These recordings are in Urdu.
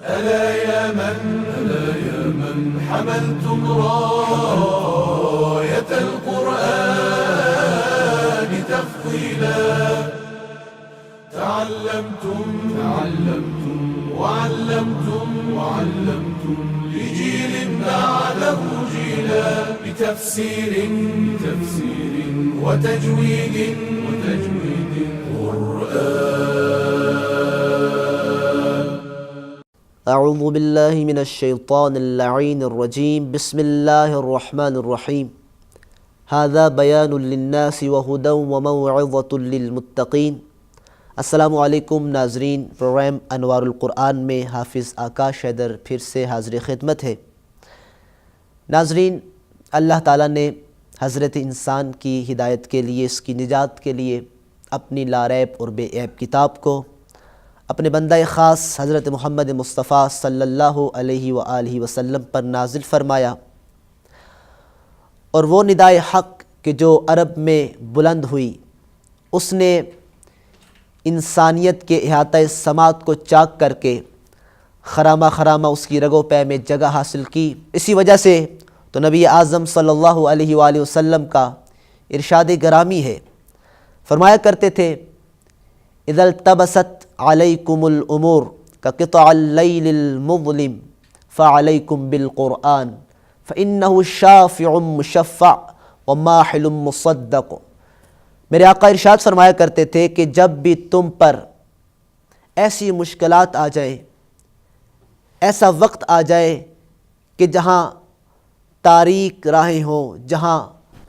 ألا يا من حملتم راية القرآن تفضيلا، تعلمتم وعلمتم لجيل بعده جيلا، بتفسير وتجويد قرآن. أعوذ بالله من الشيطان اللعين الرجيم. بسم الله الرحمن الرحيم. هذا بيان للناس وهدى وموعظة للمتقين. السلام علیکم ناظرین، پروگرام انوار القرآن میں حافظ آکاش حیدر پھر سے حاضر خدمت ہے۔ ناظرین، اللہ تعالیٰ نے حضرت انسان کی ہدایت کے لیے، اس کی نجات کے لیے اپنی لاریب اور بے عیب کتاب کو اپنے بندہ خاص حضرت محمد مصطفیٰ صلی اللہ علیہ وآلہ وسلم پر نازل فرمایا، اور وہ ندائے حق کہ جو عرب میں بلند ہوئی، اس نے انسانیت کے احاطہ سماعت کو چاک کر کے خرامہ اس کی رگو پے میں جگہ حاصل کی۔ اسی وجہ سے تو نبی اعظم صلی اللہ علیہ وآلہ وسلم کا ارشاد گرامی ہے، فرمایا کرتے تھے اذا التبست علیکم الامور کقطع اللیل المظلم فعلیکم بالقرآن فإنہ شافع مشفع وماحل مصدق۔ میرے آقا ارشاد فرمایا کرتے تھے کہ جب بھی تم پر ایسی مشکلات آ جائیں، ایسا وقت آ جائے کہ جہاں تاریک راہیں ہوں، جہاں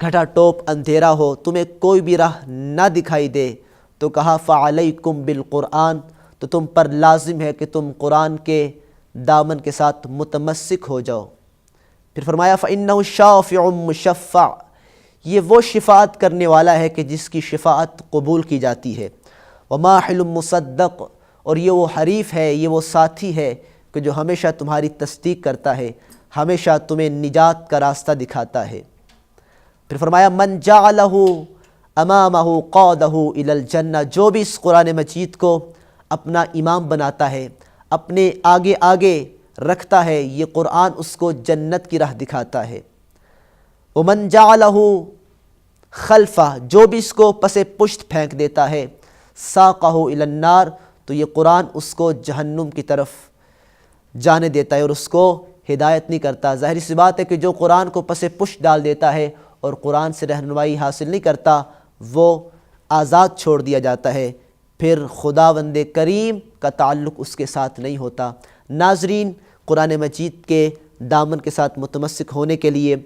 گھٹا ٹوپ اندھیرا ہو، تمہیں کوئی بھی راہ نہ دکھائی دے، تو کہا فعلیکم بالقرآن، تو تم پر لازم ہے کہ تم قرآن کے دامن کے ساتھ متمسک ہو جاؤ۔ پھر فرمایا فإنہ شافع مشفع، یہ وہ شفاعت کرنے والا ہے کہ جس کی شفاعت قبول کی جاتی ہے، وماحل مصدق، اور یہ وہ حریف ہے، یہ وہ ساتھی ہے کہ جو ہمیشہ تمہاری تصدیق کرتا ہے، ہمیشہ تمہیں نجات کا راستہ دکھاتا ہے۔ پھر فرمایا من جعلہ امامہ قادہ الی الجنہ، جو بھی اس قرآن مجید کو اپنا امام بناتا ہے، اپنے آگے رکھتا ہے، یہ قرآن اس کو جنت کی راہ دکھاتا ہے۔ ومن جعلہ خلفہ، جو بھی اس کو پس پشت پھینک دیتا ہے، ساقہ الی النار، تو یہ قرآن اس کو جہنم کی طرف جانے دیتا ہے اور اس کو ہدایت نہیں کرتا۔ ظاہری سی بات ہے کہ جو قرآن کو پس پشت ڈال دیتا ہے اور قرآن سے رہنمائی حاصل نہیں کرتا، وہ آزاد چھوڑ دیا جاتا ہے، پھر خداوند کریم کا تعلق اس کے ساتھ نہیں ہوتا۔ ناظرین، قرآن مجید کے دامن کے ساتھ متمسک ہونے کے لیے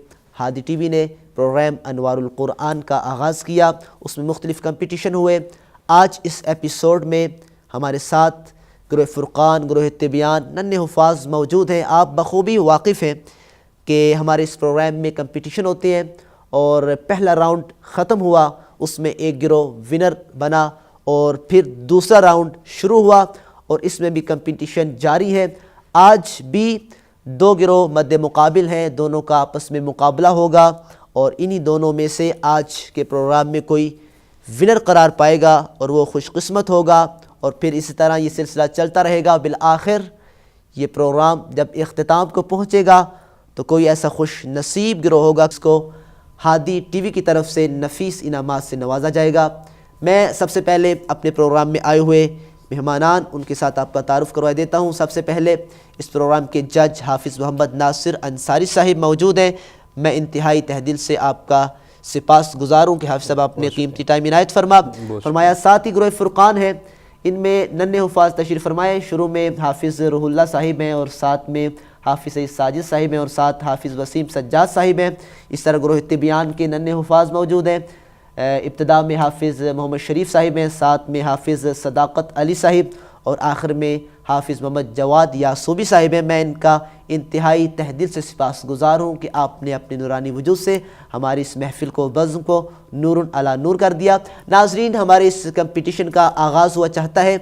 ہادی ٹی وی نے پروگرام انوار القرآن کا آغاز کیا، اس میں مختلف کمپٹیشن ہوئے۔ آج اس ایپیسوڈ میں ہمارے ساتھ گروہ فرقان، گروہ تبیان، ننھے حفاظ موجود ہیں۔ آپ بخوبی واقف ہیں کہ ہمارے اس پروگرام میں کمپٹیشن ہوتے ہیں، اور پہلا راؤنڈ ختم ہوا، اس میں ایک گروہ ونر بنا، اور پھر دوسرا راؤنڈ شروع ہوا، اور اس میں بھی کمپٹیشن جاری ہے۔ آج بھی دو گروہ مد مقابل ہیں، دونوں کا آپس میں مقابلہ ہوگا، اور انہی دونوں میں سے آج کے پروگرام میں کوئی ونر قرار پائے گا اور وہ خوش قسمت ہوگا، اور پھر اسی طرح یہ سلسلہ چلتا رہے گا۔ بالآخر یہ پروگرام جب اختتام کو پہنچے گا تو کوئی ایسا خوش نصیب گروہ ہوگا جس کو ہادی ٹی وی کی طرف سے نفیس انعامات سے نوازا جائے گا۔ میں سب سے پہلے اپنے پروگرام میں آئے ہوئے مہمانان ان کے ساتھ آپ کا تعارف کروا دیتا ہوں۔ سب سے پہلے اس پروگرام کے جج حافظ محمد ناصر انصاری صاحب موجود ہیں۔ میں انتہائی تہ دل سے آپ کا سپاس گزار ہوں کہ حافظ صاحب آپ نے قیمتی ٹائم عنایت فرمایا۔ ساتھ ہی گروہ فرقان ہے، ان میں ننھے حفاظ تشریف فرمائے۔ شروع میں حافظ روح اللہ صاحب ہیں، اور ساتھ میں حافظ سعید ساجد صاحب ہیں، اور ساتھ حافظ وسیم سجاد صاحب ہیں۔ اس طرح گروہ تبیان کے ننھے حفاظ موجود ہیں۔ ابتدا میں حافظ محمد شریف صاحب ہیں، ساتھ میں حافظ صداقت علی صاحب، اور آخر میں حافظ محمد جواد یاسوبی صاحب ہیں۔ میں ان کا انتہائی تہ دل سے سپاس گزار ہوں کہ آپ نے اپنے نورانی وجود سے ہماری اس محفل کو، بزم کو نور علی نور کر دیا۔ ناظرین، ہمارے اس کمپٹیشن کا آغاز ہوا چاہتا ہے۔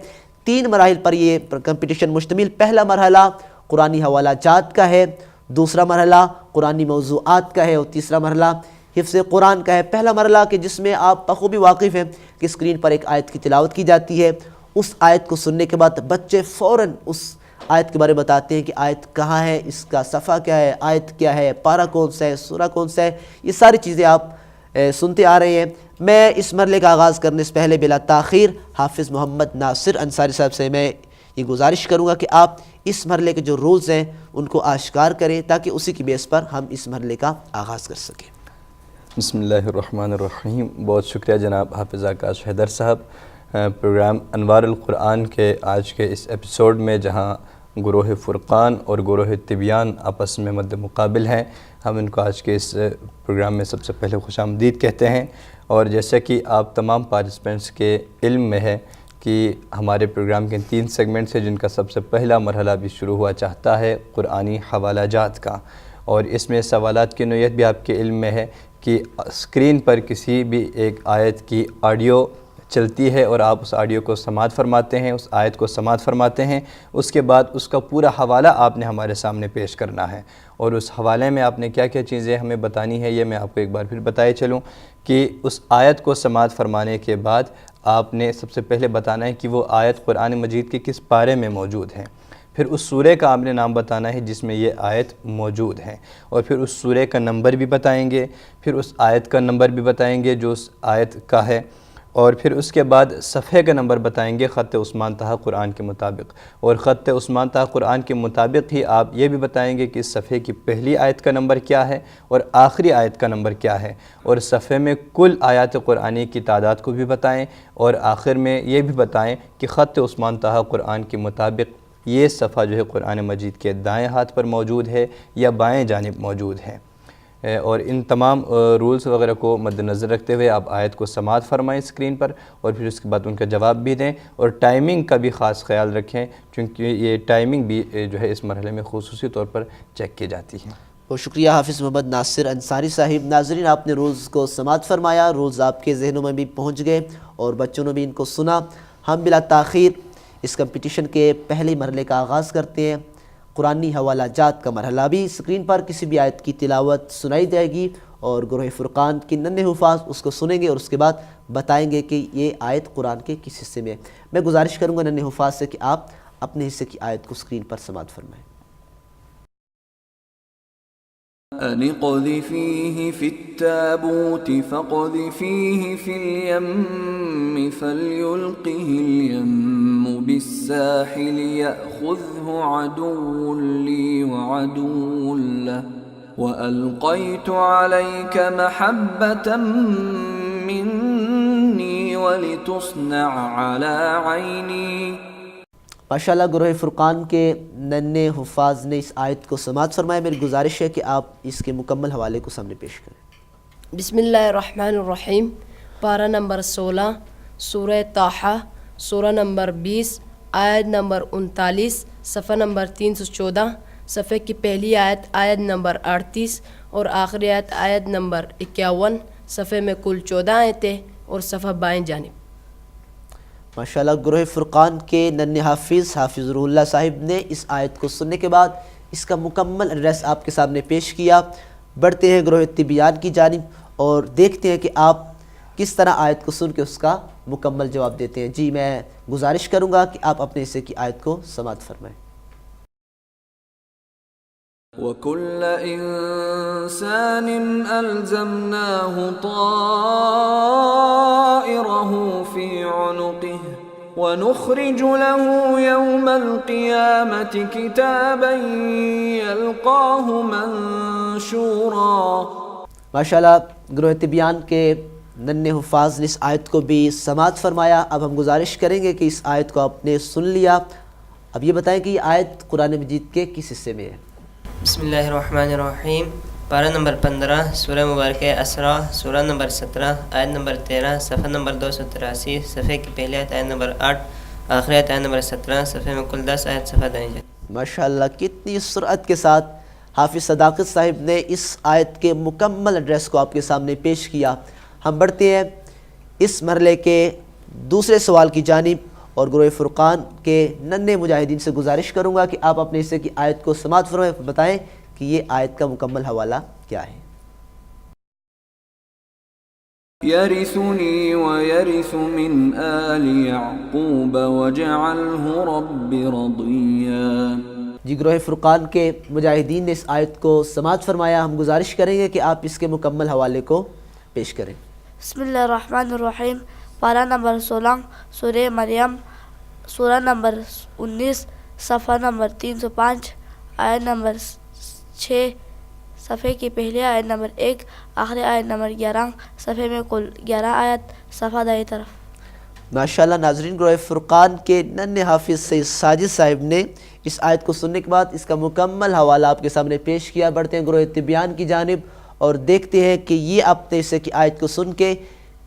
3 مراحل پر یہ کمپٹیشن مشتمل۔ پہلا مرحلہ قرآنی حوالہ جات کا ہے، دوسرا مرحلہ قرآنی موضوعات کا ہے، اور تیسرا مرحلہ حفظ قرآن کا ہے۔ پہلا مرحلہ کہ جس میں آپ بخوبی واقف ہیں کہ اسکرین پر ایک آیت کی تلاوت کی جاتی ہے، اس آیت کو سننے کے بعد بچے فوراً اس آیت کے بارے میں بتاتے ہیں کہ آیت کہاں ہے، اس کا صفحہ کیا ہے، آیت کیا ہے، پارہ کون سا ہے، سورہ کون سا ہے، یہ ساری چیزیں آپ سنتے آ رہے ہیں۔ میں اس مرحلے کا آغاز کرنے سے پہلے بلا تاخیر حافظ محمد ناصر انصاری صاحب سے میں یہ گزارش کروں گا کہ آپ اس مرحلے کے جو رولز ہیں ان کو آشکار کریں تاکہ اسی کی بیس پر ہم اس مرحلے کا آغاز کر سکیں۔ بسم اللہ الرحمن الرحیم۔ بہت شکریہ جناب حافظ آکاش حیدر صاحب۔ پروگرام انوار القرآن کے آج کے اس ایپیسوڈ میں جہاں گروہ فرقان اور گروہ تبیان آپس میں مد مقابل ہیں، ہم ان کو آج کے اس پروگرام میں سب سے پہلے خوش آمدید کہتے ہیں۔ اور جیسا کہ آپ تمام پارٹیسپینٹس کے علم میں ہے کہ ہمارے پروگرام کے 3 سیگمنٹس ہیں، جن کا سب سے پہلا مرحلہ بھی شروع ہوا چاہتا ہے قرآنی حوالہ جات کا، اور اس میں سوالات کی نوعیت بھی آپ کے علم میں ہے کہ اسکرین پر کسی بھی ایک آیت کی آڈیو چلتی ہے اور آپ اس آڈیو کو سماعت فرماتے ہیں، اس آیت کو سماعت فرماتے ہیں، اس کے بعد اس کا پورا حوالہ آپ نے ہمارے سامنے پیش کرنا ہے، اور اس حوالے میں آپ نے کیا کیا چیزیں ہمیں بتانی ہے یہ میں آپ کو ایک بار پھر بتائے چلوں کہ اس آیت کو سماعت فرمانے کے بعد آپ نے سب سے پہلے بتانا ہے کہ وہ آیت قرآن مجید کے کس پارے میں موجود ہے، پھر اس سورے کا آپ نے نام بتانا ہے جس میں یہ آیت موجود ہے، اور پھر اس سورے کا نمبر بھی بتائیں گے، پھر اس آیت کا نمبر بھی بتائیں گے جو اس آیت کا ہے، اور پھر اس کے بعد صفحے کا نمبر بتائیں گے خط عثمان طہ قرآن کے مطابق، اور خط عثمان طہ قرآن کے مطابق ہی آپ یہ بھی بتائیں گے کہ اس صفحے کی پہلی آیت کا نمبر کیا ہے اور آخری آیت کا نمبر کیا ہے، اور صفحے میں کل آیات قرآنی کی تعداد کو بھی بتائیں، اور آخر میں یہ بھی بتائیں کہ خط عثمان طہ قرآن کے مطابق یہ صفحہ جو ہے قرآن مجید کے دائیں ہاتھ پر موجود ہے یا بائیں جانب موجود ہے۔ اور ان تمام رولز وغیرہ کو مد نظر رکھتے ہوئے آپ آیت کو سماعت فرمائیں اسکرین پر، اور پھر اس کے بعد ان کا جواب بھی دیں، اور ٹائمنگ کا بھی خاص خیال رکھیں چونکہ یہ ٹائمنگ بھی جو ہے اس مرحلے میں خصوصی طور پر چیک کی جاتی ہے۔ بہت شکریہ حافظ محمد ناصر انصاری صاحب۔ ناظرین، آپ نے رولز کو سماعت فرمایا، رولز آپ کے ذہنوں میں بھی پہنچ گئے اور بچوں نے بھی ان کو سنا۔ ہم بلا تاخیر اس کمپٹیشن کے پہلے مرحلے کا آغاز کرتے ہیں۔ قرآنی حوالہ جات کا مرحلہ بھی اسکرین پر کسی بھی آیت کی تلاوت سنائی دے گی اور گروہ فرقان کے ننھے حفاظ اس کو سنیں گے اور اس کے بعد بتائیں گے کہ یہ آیت قرآن کے کس حصے میں ہے۔ میں گزارش کروں گا ننھے حفاظ سے کہ آپ اپنے حصے کی آیت کو اسکرین پر سماعت فرمائیں۔ أن اقذفيه في التابوت فاقذفيه في اليم فليلقه اليم بالساحل يأخذه عدو لي وعدو له وألقيت عليك محبة مني ولتصنع على عيني۔ ماشاءاللہ گروہ فرقان کے ننھے حفاظ نے اس آیت کو سماعت فرمایا۔ میری گزارش ہے کہ آپ اس کے مکمل حوالے کو سامنے پیش کریں۔ بسم اللہ الرحمن الرحیم۔ پارہ نمبر 16، سورہ طٰہٰ، سورہ نمبر 20، آیت نمبر 39، صفحہ نمبر 314، صفحے کی پہلی آیت آیت نمبر 38 اور آخری آیت آیت نمبر 51، صفحے میں کل 14 آیتیں اور صفحہ بائیں جانب۔ ماشاءاللہ گروہ فرقان کے ننھے حافظ روح اللہ صاحب نے اس آیت کو سننے کے بعد اس کا مکمل ایڈریس آپ کے سامنے پیش کیا۔ بڑھتے ہیں گروہ تبیان کی جانب اور دیکھتے ہیں کہ آپ کس طرح آیت کو سن کے اس کا مکمل جواب دیتے ہیں۔ جی، میں گزارش کروں گا کہ آپ اپنے حصے کی آیت کو سماعت فرمائیں۔ وَكُلَّ إِنسَانٍ أَلْزَمْنَاهُ طَائِرَهُ فِي عُنُقِهِ وَنُخْرِجُ لَهُ يَوْمَ الْقِيَامَةِ كِتَابًا يَلْقَاهُ مَنشُورًا۔ ماشاءاللہ گروہ تبیان کے ننھے حفاظ نے اس آیت کو بھی سماعت فرمایا۔ اب ہم گزارش کریں گے کہ اس آیت کو آپ نے سن لیا، اب یہ بتائیں کہ یہ آیت قرآن مجید کے کس حصے میں ہے؟ بسم اللہ الرحمن الرحیم۔ پارہ نمبر 15، سورہ مبارکہ اسراء، سورہ نمبر 17، آیت نمبر 13، صفحہ نمبر 283، صفحے کی پہلی آیت آیت نمبر 8، آخری آیت آیت نمبر 17، صفحے میں کل 10 آیت، صفحہ دائیں جانب۔ ماشاءاللہ کتنی سرعت کے ساتھ حافظ صداقت صاحب نے اس آیت کے مکمل ایڈریس کو آپ کے سامنے پیش کیا۔ ہم بڑھتے ہیں اس مرحلے کے دوسرے سوال کی جانب اور گروہ فرقان کے ننھے مجاہدین سے گزارش کروں گا کہ آپ اپنے حصے کی آیت کو سماعت فرمائیں، بتائیں کہ یہ آیت کا مکمل حوالہ کیا ہے۔ يرثني ويرث من آل يعقوب واجعله رب رضيا۔ جی گروہ فرقان کے مجاہدین نے اس آیت کو سماعت فرمایا۔ ہم گزارش کریں گے کہ آپ اس کے مکمل حوالے کو پیش کریں۔ بسم اللہ الرحمن الرحیم۔ پارہ نمبر 16 سورہ مریم، سورہ نمبر 19، صفحہ نمبر 305، آیت نمبر 6، صفحے کی پہلی آیت نمبر 1، آخری آیت نمبر 11، صفحے میں کل 11 آیت، صفحہ دائیں طرف۔ ماشاءاللہ ناظرین، گروہ فرقان کے ننھے حافظ سید ساجد صاحب نے اس آیت کو سننے کے بعد اس کا مکمل حوالہ آپ کے سامنے پیش کیا۔ بڑھتے ہیں گروہ طبیان کی جانب اور دیکھتے ہیں کہ یہ اپنے حصے کی آیت کو سن کے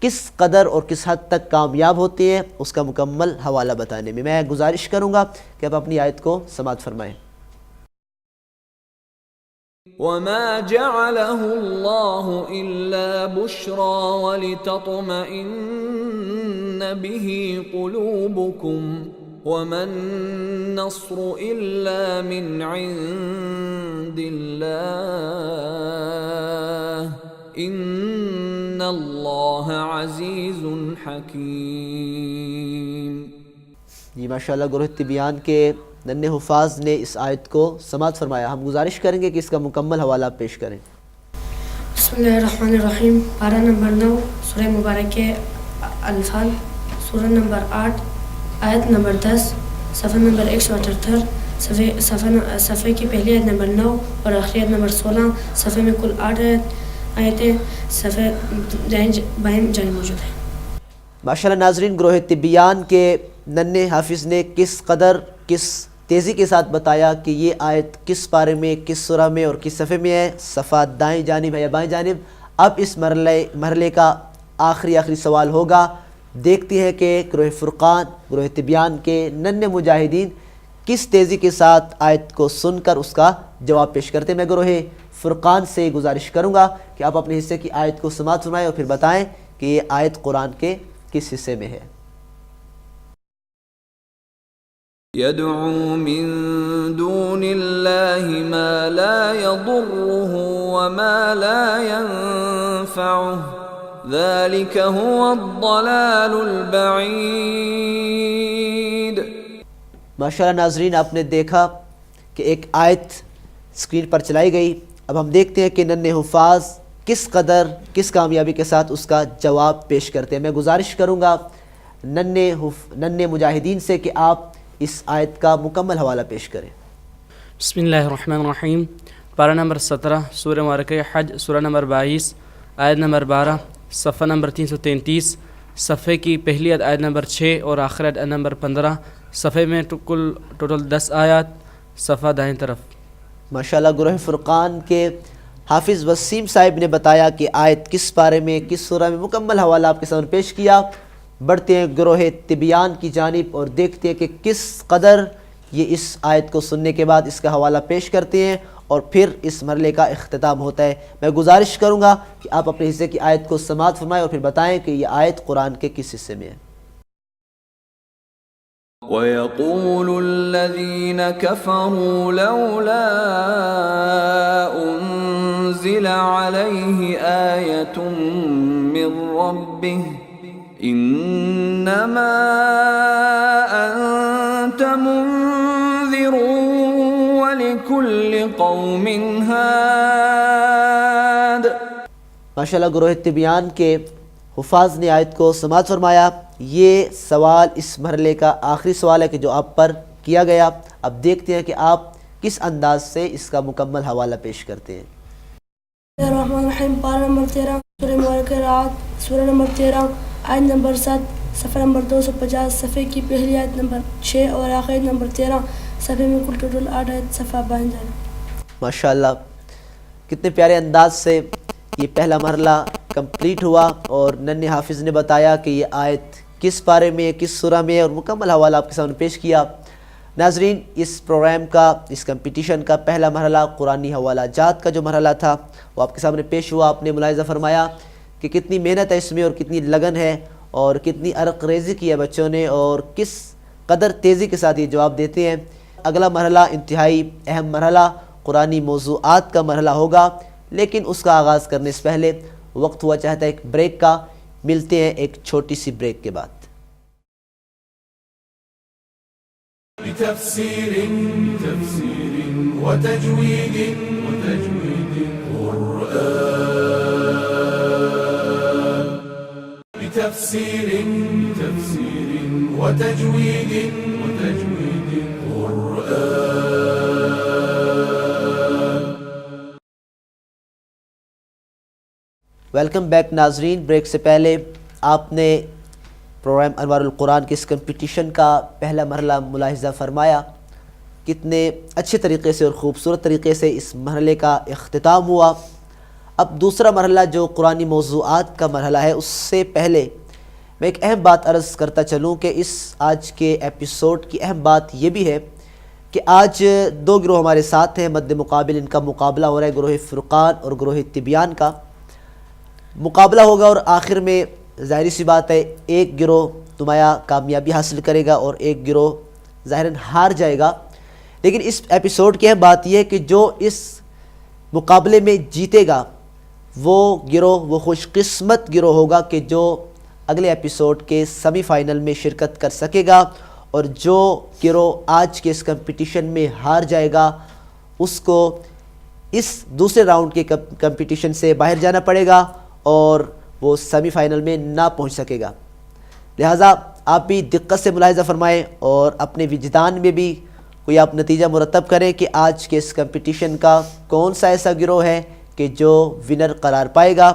کس قدر اور کس حد تک کامیاب ہوتے ہیں، اس کا مکمل حوالہ بتانے میں۔ میں گزارش کروں گا کہ آپ اپنی آیت کو سماعت فرمائیں۔ وما جعله الله إلا بشرى ولتطمئن به قلوبكم وما النصر إلا من عند الله إن الله عزيز حكيم۔ جی ماشاءاللہ گروہ طبیان کے ننھے حفاظ نے اس آیت کو سماعت فرمایا۔ ہم گزارش کریں گے کہ اس کا مکمل حوالہ پیش کریں۔ بسم اللہ الرحمن الرحیم۔ پارہ نمبر 9 سورہ مبارک انفال، سورہ نمبر 8، آیت نمبر 10، صفحہ نمبر 178، صفحے کی پہلی آیت نمبر 9 اور آخری آیت نمبر 16، صفحے میں کل 8 آیتیں صفحے بائیں جانب موجود ہیں۔ ماشاءاللہ ناظرین، گروہ طبیان کے ننھے حافظ نے کس قدر کس تیزی کے ساتھ بتایا کہ یہ آیت کس پارے میں، کس سورہ میں اور کس صفحے میں ہے، صفحہ دائیں جانب ہے یا بائیں جانب۔ اب اس مرحلے کا آخری سوال ہوگا۔ دیکھتے ہیں کہ گروہ فرقان، گروہ طبیان کے ننھے مجاہدین کس تیزی کے ساتھ آیت کو سن کر اس کا جواب پیش کرتے ہیں۔ میں گروہ فرقان سے گزارش کروں گا کہ آپ اپنے حصے کی آیت کو سماعت فرمائیں اور پھر بتائیں کہ یہ آیت قرآن کے کس حصے میں ہے۔ يدعو من دون الله ما لا يضره وما لا ينفعه ذلك هو الضلال البعيد۔ ماشاءاللہ ناظرین، آپ نے دیکھا کہ ایک آیت اسکرین پر چلائی گئی۔ اب ہم دیکھتے ہیں کہ ننھے حفاظ کس قدر کس کامیابی کے ساتھ اس کا جواب پیش کرتے ہیں۔ میں گزارش کروں گا ننھے مجاہدین سے کہ آپ اس آیت کا مکمل حوالہ پیش کریں۔ بسم اللہ الرحمن الرحیم۔ پارہ نمبر 17 سورہ مبارکہ حج، سورہ نمبر 22، آیت نمبر 12، صفحہ نمبر 333، صفحے کی پہلی آیت نمبر 6 اور آخر آیت نمبر 15، صفحے میں ٹوٹل 10 آیات، صفحہ دائیں طرف۔ ماشاءاللہ گروہ فرقان کے حافظ وسیم صاحب نے بتایا کہ آیت کس پارے میں، کس سورہ میں، مکمل حوالہ آپ کے سامنے پیش کیا۔ بڑھتے ہیں گروہ طبیان کی جانب اور دیکھتے ہیں کہ کس قدر یہ اس آیت کو سننے کے بعد اس کا حوالہ پیش کرتے ہیں اور پھر اس مرحلے کا اختتام ہوتا ہے۔ میں گزارش کروں گا کہ آپ اپنے حصے کی آیت کو سماعت فرمائیں اور پھر بتائیں کہ یہ آیت قرآن کے کس حصے میں ہے۔ وَيَقُولُ الَّذِينَ كَفَرُوا لَوْلَا أُنزِلَ عَلَيْهِ آيَةٌ مِّن رَّبِّهِ إِنَّمَا أَنتَ مُنذِرٌ وَلِكُلِّ قَوْمٍ هَادٍ۔ ماشاءاللہ گروہ طبیان کے حفاظ نے آیت کو سماعت فرمایا۔ یہ سوال اس مرحلے کا آخری سوال ہے کہ جو آپ پر کیا گیا۔ اب دیکھتے ہیں کہ آپ کس انداز سے اس کا مکمل حوالہ پیش کرتے ہیں۔ الرحمن الرحیم۔ پارہ نمبر 13 سورہ مبارکہ رات، سورہ نمبر 13، آیت نمبر 7، صفحہ نمبر 250، صفحے کی پہلی آیت نمبر 6 اور آخری نمبر 13، صفحے میں کل ٹوٹل 8 آیت، صفحہ بائیں جانب۔ ماشاءاللہ کتنے پیارے انداز سے یہ پہلا مرحلہ کمپلیٹ ہوا اور ننھے حافظ نے بتایا کہ یہ آیت کس پارے میں، کس سورہ میں اور مکمل حوالہ آپ کے سامنے پیش کیا۔ ناظرین، اس پروگرام کا، اس کمپٹیشن کا پہلا مرحلہ قرآنی حوالہ جات کا جو مرحلہ تھا وہ آپ کے سامنے پیش ہوا۔ آپ نے ملاحظہ فرمایا کہ کتنی محنت ہے اس میں اور کتنی لگن ہے اور کتنی عرق ریزی کی ہے بچوں نے اور کس قدر تیزی کے ساتھ یہ جواب دیتے ہیں۔ اگلا مرحلہ انتہائی اہم مرحلہ قرآنی موضوعات کا مرحلہ ہوگا، لیکن اس کا آغاز کرنے سے پہلے وقت ہوا چاہتا ہے ایک بریک کا۔ ملتے ہیں ایک چھوٹی سی بریک کے بعد. بتفسير وتجويد قرآن بتفسير وتجويد قرآن. ویلکم بیک ناظرین. بریک سے پہلے آپ نے پروگرام انوار القرآن کے اس کمپٹیشن کا پہلا مرحلہ ملاحظہ فرمایا. کتنے اچھے طریقے سے اور خوبصورت طریقے سے اس مرحلے کا اختتام ہوا. اب دوسرا مرحلہ جو قرآنی موضوعات کا مرحلہ ہے، اس سے پہلے میں ایک اہم بات عرض کرتا چلوں کہ اس آج کے ایپیسوڈ کی اہم بات یہ بھی ہے کہ آج دو گروہ ہمارے ساتھ ہیں. مد مقابل ان کا مقابلہ ہو رہا ہے، گروہ فرقان اور گروہ تبیان کا مقابلہ ہوگا، اور آخر میں ظاہری سی بات ہے ایک گروہ نمایاں کامیابی حاصل کرے گا اور ایک گروہ ظاہراً ہار جائے گا. لیکن اس ایپیسوڈ کی اہم بات یہ ہے کہ جو اس مقابلے میں جیتے گا وہ گروہ، وہ خوش قسمت گروہ ہوگا کہ جو اگلے ایپیسوڈ کے سیمی فائنل میں شرکت کر سکے گا، اور جو گروہ آج کے اس کمپٹیشن میں ہار جائے گا اس کو اس دوسرے راؤنڈ کے کمپٹیشن سے باہر جانا پڑے گا اور وہ سیمی فائنل میں نہ پہنچ سکے گا. لہٰذا آپ بھی دقت سے ملاحظہ فرمائیں اور اپنے وجدان میں بھی کوئی آپ نتیجہ مرتب کریں کہ آج کے اس کمپٹیشن کا کون سا ایسا گروہ ہے کہ جو ونر قرار پائے گا.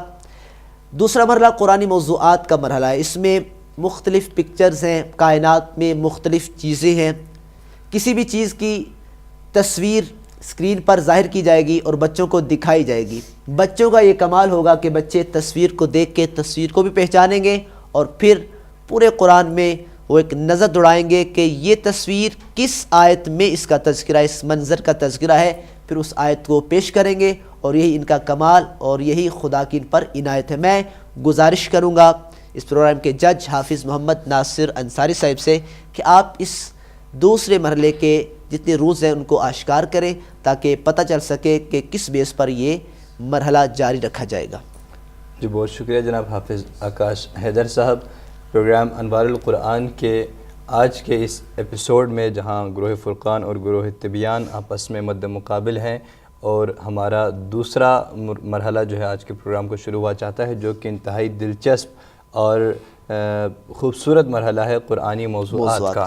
دوسرا مرحلہ قرآنی موضوعات کا مرحلہ ہے. اس میں مختلف پکچرز ہیں، کائنات میں مختلف چیزیں ہیں. کسی بھی چیز کی تصویر اسکرین پر ظاہر کی جائے گی اور بچوں کو دکھائی جائے گی. بچوں کا یہ کمال ہوگا کہ بچے تصویر کو دیکھ کے تصویر کو بھی پہچانیں گے اور پھر پورے قرآن میں وہ ایک نظر دوڑائیں گے کہ یہ تصویر کس آیت میں اس کا تذکرہ، اس منظر کا تذکرہ ہے، پھر اس آیت کو پیش کریں گے. اور یہی ان کا کمال اور یہی خدا کی ان پر عنایت ہے. میں گزارش کروں گا اس پروگرام کے جج حافظ محمد ناصر انصاری صاحب سے کہ آپ اس دوسرے مرحلے کے جتنے رولز ہیں ان کو آشکار کریں تاکہ پتہ چل سکے کہ کس بیس پر یہ مرحلہ جاری رکھا جائے گا. جی بہت شکریہ جناب حافظ آکاش حیدر صاحب. پروگرام انوار القرآن کے آج کے اس ایپیسوڈ میں جہاں گروہ فرقان اور گروہ تبیان آپس میں مد مقابل ہیں اور ہمارا دوسرا مرحلہ جو ہے آج کے پروگرام کو شروع ہوا چاہتا ہے، جو کہ انتہائی دلچسپ اور خوبصورت مرحلہ ہے قرآنی موضوعات کا،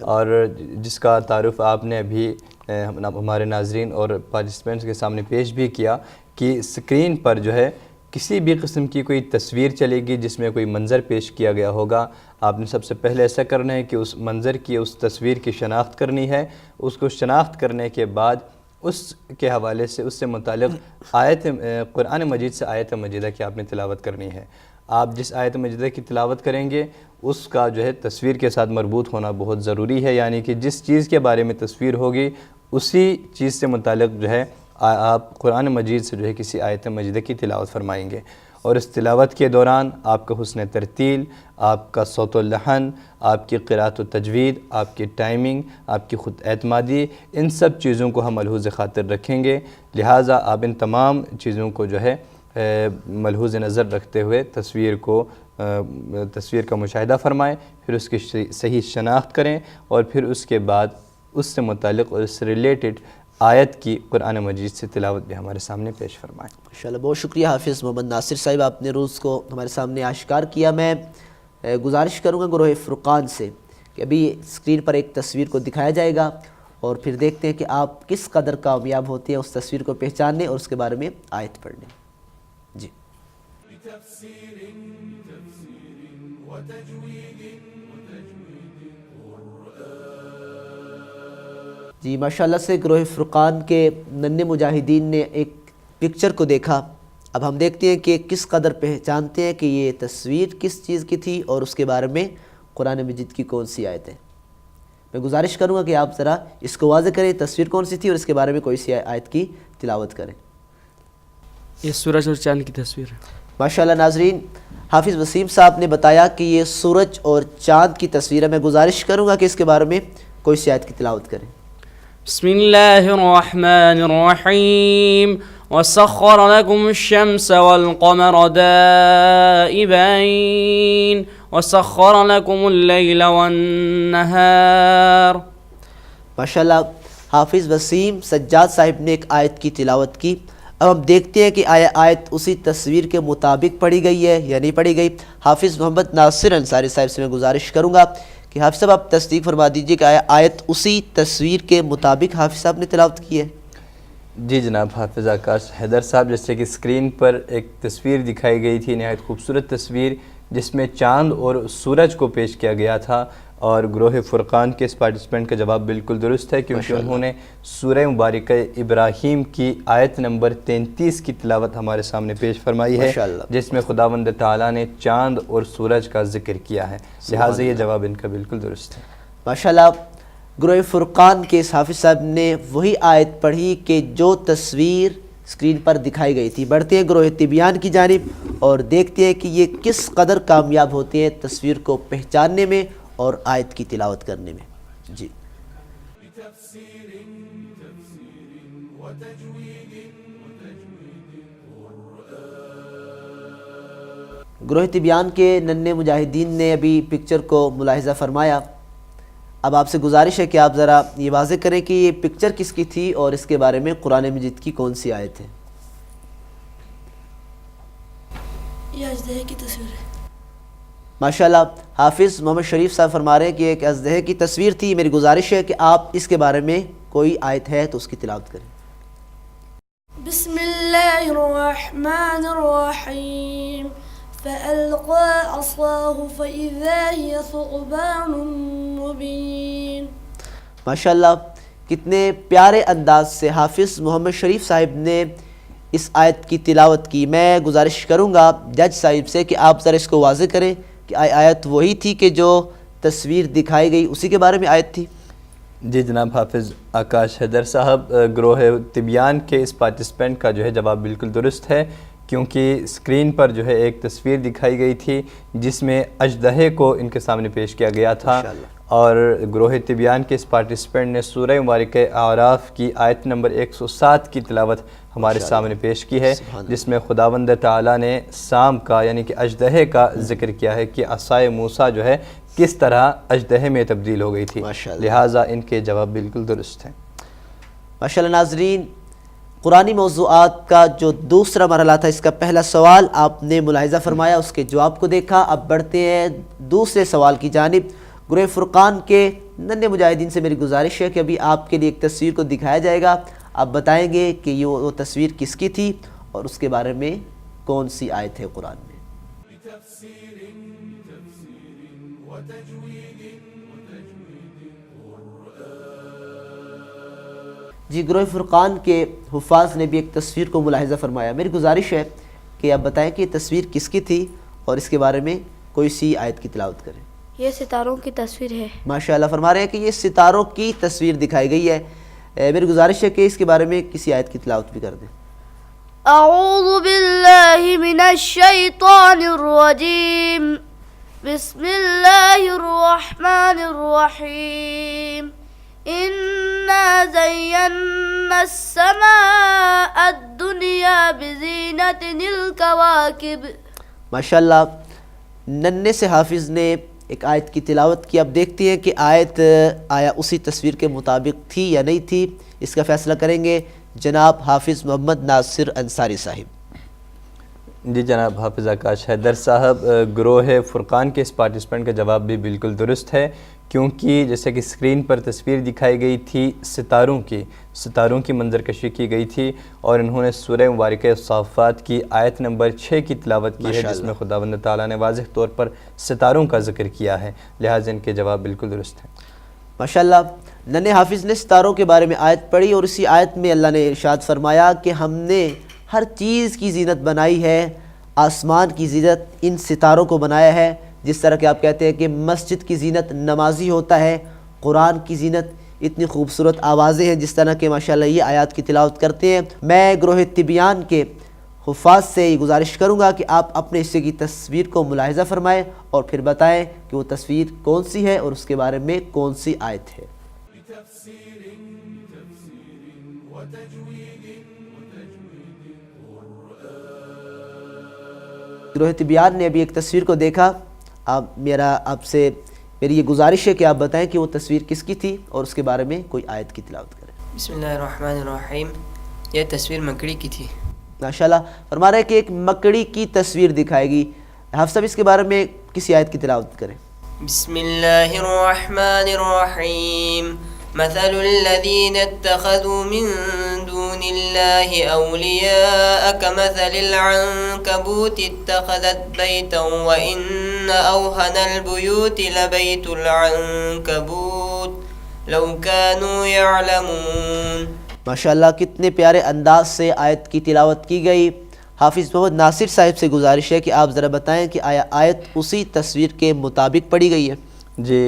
اور جس کا تعارف آپ نے ابھی ہمارے ناظرین اور پارٹیسپینٹس کے سامنے پیش بھی کیا کہ اسکرین پر جو ہے کسی بھی قسم کی کوئی تصویر چلے گی جس میں کوئی منظر پیش کیا گیا ہوگا. آپ نے سب سے پہلے ایسا کرنا ہے کہ اس منظر کی، اس تصویر کی شناخت کرنی ہے. اس کو شناخت کرنے کے بعد اس کے حوالے سے، اس سے متعلق آیت قرآن مجید سے آیت مجیدہ کی آپ نے تلاوت کرنی ہے. آپ جس آیت مجیدہ کی تلاوت کریں گے اس کا جو ہے تصویر کے ساتھ مربوط ہونا بہت ضروری ہے، یعنی کہ جس چیز کے بارے میں تصویر ہوگی اسی چیز سے متعلق جو ہے آپ قرآن مجید سے جو ہے کسی آیت مجیدہ کی تلاوت فرمائیں گے. اور اس تلاوت کے دوران آپ کا حسن ترتیل، آپ کا صوت و لحن، آپ کی قرأت و تجوید، آپ کی ٹائمنگ، آپ کی خود اعتمادی، ان سب چیزوں کو ہم ملحوظ خاطر رکھیں گے. لہٰذا آپ ان تمام چیزوں کو جو ہے ملحوظ نظر رکھتے ہوئے تصویر کا مشاہدہ فرمائیں، پھر اس کی صحیح شناخت کریں اور پھر اس کے بعد اس سے متعلق اور اس سے ریلیٹڈ آیت کی قرآن مجید سے تلاوت بھی ہمارے سامنے پیش فرمائیں. ماشاءاللہ، بہت شکریہ حافظ محمد ناصر صاحب، آپ نے رولز کو ہمارے سامنے آشکار کیا. میں گزارش کروں گا گروہ فرقان سے کہ ابھی اسکرین پر ایک تصویر کو دکھایا جائے گا اور پھر دیکھتے ہیں کہ آپ کس قدر کامیاب ہوتے ہیں اس تصویر کو پہچاننے اور اس کے بارے میں آیت پڑھنے. جی جی ماشاءاللہ سے گروہ فرقان کے ننھے مجاہدین نے ایک پکچر کو دیکھا. اب ہم دیکھتے ہیں کہ کس قدر پہچانتے ہیں کہ یہ تصویر کس چیز کی تھی اور اس کے بارے میں قرآن مجید کی کون سی آیت ہے. میں گزارش کروں گا کہ آپ ذرا اس کو واضح کریں تصویر کون سی تھی اور اس کے بارے میں کوئی سی آیت کی تلاوت کریں. یہ سورج اور چاند کی تصویر ہے. ماشاءاللہ ناظرین، حافظ وسیم صاحب نے بتایا کہ یہ سورج اور چاند کی تصویر ہے. میں گزارش کروں گا کہ اس کے بارے میں کوئی سی آیت کی تلاوت کریں. بسم اللہ الرحمن الرحیم وسخر لكم الشمس والقمر دائبين وسخر لكم الليل والنهار. ماشاءاللہ حافظ وسیم سجاد صاحب نے ایک آیت کی تلاوت کی. اب ہم دیکھتے ہیں کہ آیت اسی تصویر کے مطابق پڑھی گئی ہے یا نہیں پڑھی گئی. حافظ محمد ناصر انصاری صاحب سے میں گزارش کروں گا کہ حافظ صاحب آپ تصدیق فرما دیجئے کہ آیت اسی تصویر کے مطابق حافظ صاحب نے تلاوت کی ہے. جی جناب حافظ آکاش حیدر صاحب، جیسے کہ اسکرین پر ایک تصویر دکھائی گئی تھی، نہایت خوبصورت تصویر جس میں چاند اور سورج کو پیش کیا گیا تھا، اور گروہ فرقان کے اس پارٹیسپینٹ کا جواب بالکل درست ہے، کیونکہ انہوں نے سورہ مبارکہ ابراہیم کی آیت نمبر 33 کی تلاوت ہمارے سامنے پیش فرمائی ہے، جس میں خداوند تعالیٰ نے چاند اور سورج کا ذکر کیا ہے، لہٰذا یہ جواب ان کا بالکل درست ہے. ماشاءاللہ گروہ فرقان کے اس حافظ صاحب نے وہی آیت پڑھی کہ جو تصویر اسکرین پر دکھائی گئی تھی. بڑھتے ہیں گروہ طبیان کی جانب اور دیکھتے ہیں کہ یہ کس قدر کامیاب ہوتے ہیں تصویر کو پہچاننے میں اور آیت کی تلاوت کرنے میں. جی گروہ طبیان کے ننھے مجاہدین نے ابھی پکچر کو ملاحظہ فرمایا. اب آپ سے گزارش ہے کہ آپ ذرا یہ واضح کریں کہ یہ پکچر کس کی تھی اور اس کے بارے میں قرآن مجید کی کون سی آیت ہے. یہ اژدہے کی تصویر ہے. ماشاءاللہ حافظ محمد شریف صاحب فرما رہے ہیں کہ ایک اژدہے کی تصویر تھی. میری گزارش ہے کہ آپ اس کے بارے میں کوئی آیت ہے تو اس کی تلاوت کریں. بسم اللہ الرحمن الرحیم فألقى عصاه فإذا هي ثعبان مبين. ماشاءاللہ کتنے پیارے انداز سے حافظ محمد شریف صاحب نے اس آیت کی تلاوت کی. میں گزارش کروں گا جج صاحب سے کہ آپ ذرا اس کو واضح کریں کہ آیت وہی تھی کہ جو تصویر دکھائی گئی اسی کے بارے میں آیت تھی. جی جناب حافظ آکاش حیدر صاحب، گروہ طبیان کے اس پارٹیسپینٹ کا جو ہے جواب بالکل درست ہے، کیونکہ اسکرین پر جو ہے ایک تصویر دکھائی گئی تھی جس میں اژدہے کو ان کے سامنے پیش کیا گیا تھا، اور گروہ طبیان کے اس پارٹیسپینٹ نے سورہ مبارکہ اعراف کی آیت نمبر 107 کی تلاوت ہمارے سامنے پیش کی ہے، جس میں خداوند تعالیٰ نے سام کا یعنی کہ اژدہے کا ذکر کیا ہے کہ عصائے موسیٰ جو ہے کس طرح اژدہے میں تبدیل ہو گئی تھی، لہٰذا ان کے جواب بالکل درست ہیں. ماشاءاللہ ناظرین، قرآنی موضوعات کا جو دوسرا مرحلہ تھا، اس کا پہلا سوال آپ نے ملاحظہ فرمایا، اس کے جواب کو دیکھا. اب بڑھتے ہیں دوسرے سوال کی جانب. گروہ فرقان کے ننھے مجاہدین سے میری گزارش ہے کہ ابھی آپ کے لیے ایک تصویر کو دکھایا جائے گا. آپ بتائیں گے کہ یہ وہ تصویر کس کی تھی اور اس کے بارے میں کون سی آیت ہے قرآن میں. جی گروہ فرقان کے حفاظ نے بھی ایک تصویر کو ملاحظہ فرمایا. میری گزارش ہے کہ آپ بتائیں کہ یہ تصویر کس کی تھی اور اس کے بارے میں کوئی سی آیت کی تلاوت کریں. یہ ستاروں کی تصویر ہے. ماشاءاللہ فرما رہے ہیں کہ یہ ستاروں کی تصویر دکھائی گئی ہے. میری گزارش ہے کہ اس کے بارے میں کسی آیت کی تلاوت بھی کر دیں. اعوذ باللہ من الشیطان الرجیم بسم اللہ الرحمن الرحیم اِنَّا زَيَّنَّا السَّمَاءَ الدُّنْيَا بِزِينَةٍ الْكَوَاكِبِ. ماشاءاللہ ننھے سے حافظ نے ایک آیت کی تلاوت کی. اب دیکھتے ہیں کہ آیت آیا اسی تصویر کے مطابق تھی یا نہیں تھی. اس کا فیصلہ کریں گے جناب حافظ محمد ناصر انصاری صاحب. جی جناب حافظ آکاش حیدر صاحب، گروہ فرقان کے اس پارٹیسپینٹ کا جواب بھی بالکل درست ہے، کیونکہ جیسے کہ اسکرین پر تصویر دکھائی گئی تھی ستاروں کی منظر کشی کی گئی تھی، اور انہوں نے سورہ مبارکہ صافات کی آیت نمبر 6 کی تلاوت کی ہے، جس میں خداوند تعالیٰ نے واضح طور پر ستاروں کا ذکر کیا ہے، لہٰذا ان کے جواب بالکل درست ہیں. ماشاءاللہ ننھے حافظ نے ستاروں کے بارے میں آیت پڑھی اور اسی آیت میں اللہ نے ارشاد فرمایا کہ ہم نے ہر چیز کی زینت بنائی ہے، آسمان کی زینت ان ستاروں کو بنایا ہے. جس طرح کہ آپ کہتے ہیں کہ مسجد کی زینت نمازی ہوتا ہے، قرآن کی زینت اتنی خوبصورت آوازیں ہیں جس طرح کہ ماشاءاللہ یہ آیات کی تلاوت کرتے ہیں. میں گروہ طبیان کے حفاظ سے یہ گزارش کروں گا کہ آپ اپنے حصے کی تصویر کو ملاحظہ فرمائیں اور پھر بتائیں کہ وہ تصویر کون سی ہے اور اس کے بارے میں کون سی آیت ہے. گروہ طبیان نے ابھی ایک تصویر کو دیکھا. آپ سے میری یہ گزارش ہے کہ آپ بتائیں کہ وہ تصویر کس کی تھی اور اس کے بارے میں کوئی آیت کی تلاوت کریں. بسم اللہ الرحمن الرحیم. یہ تصویر مکڑی کی تھی. ماشاءاللہ. فرما رہے ہیں کہ ایک مکڑی کی تصویر دکھائے گی. حافظ صاحب اس کے بارے میں کسی آیت کی تلاوت کریں. بسم اللہ الرحمن الرحیم. مثل الذين اتخذوا من دون الله أولياء كمثل العنكبوت اتخذت بيتا وإن أوهن البيوت لبيت العنكبوت لو كانوا يعلمون. ماشاءاللہ کتنے پیارے انداز سے آیت کی تلاوت کی گئی. حافظ محمد ناصر صاحب سے گزارش ہے کہ آپ ذرا بتائیں کہ آیا آیت اسی تصویر کے مطابق پڑھی گئی ہے؟ جی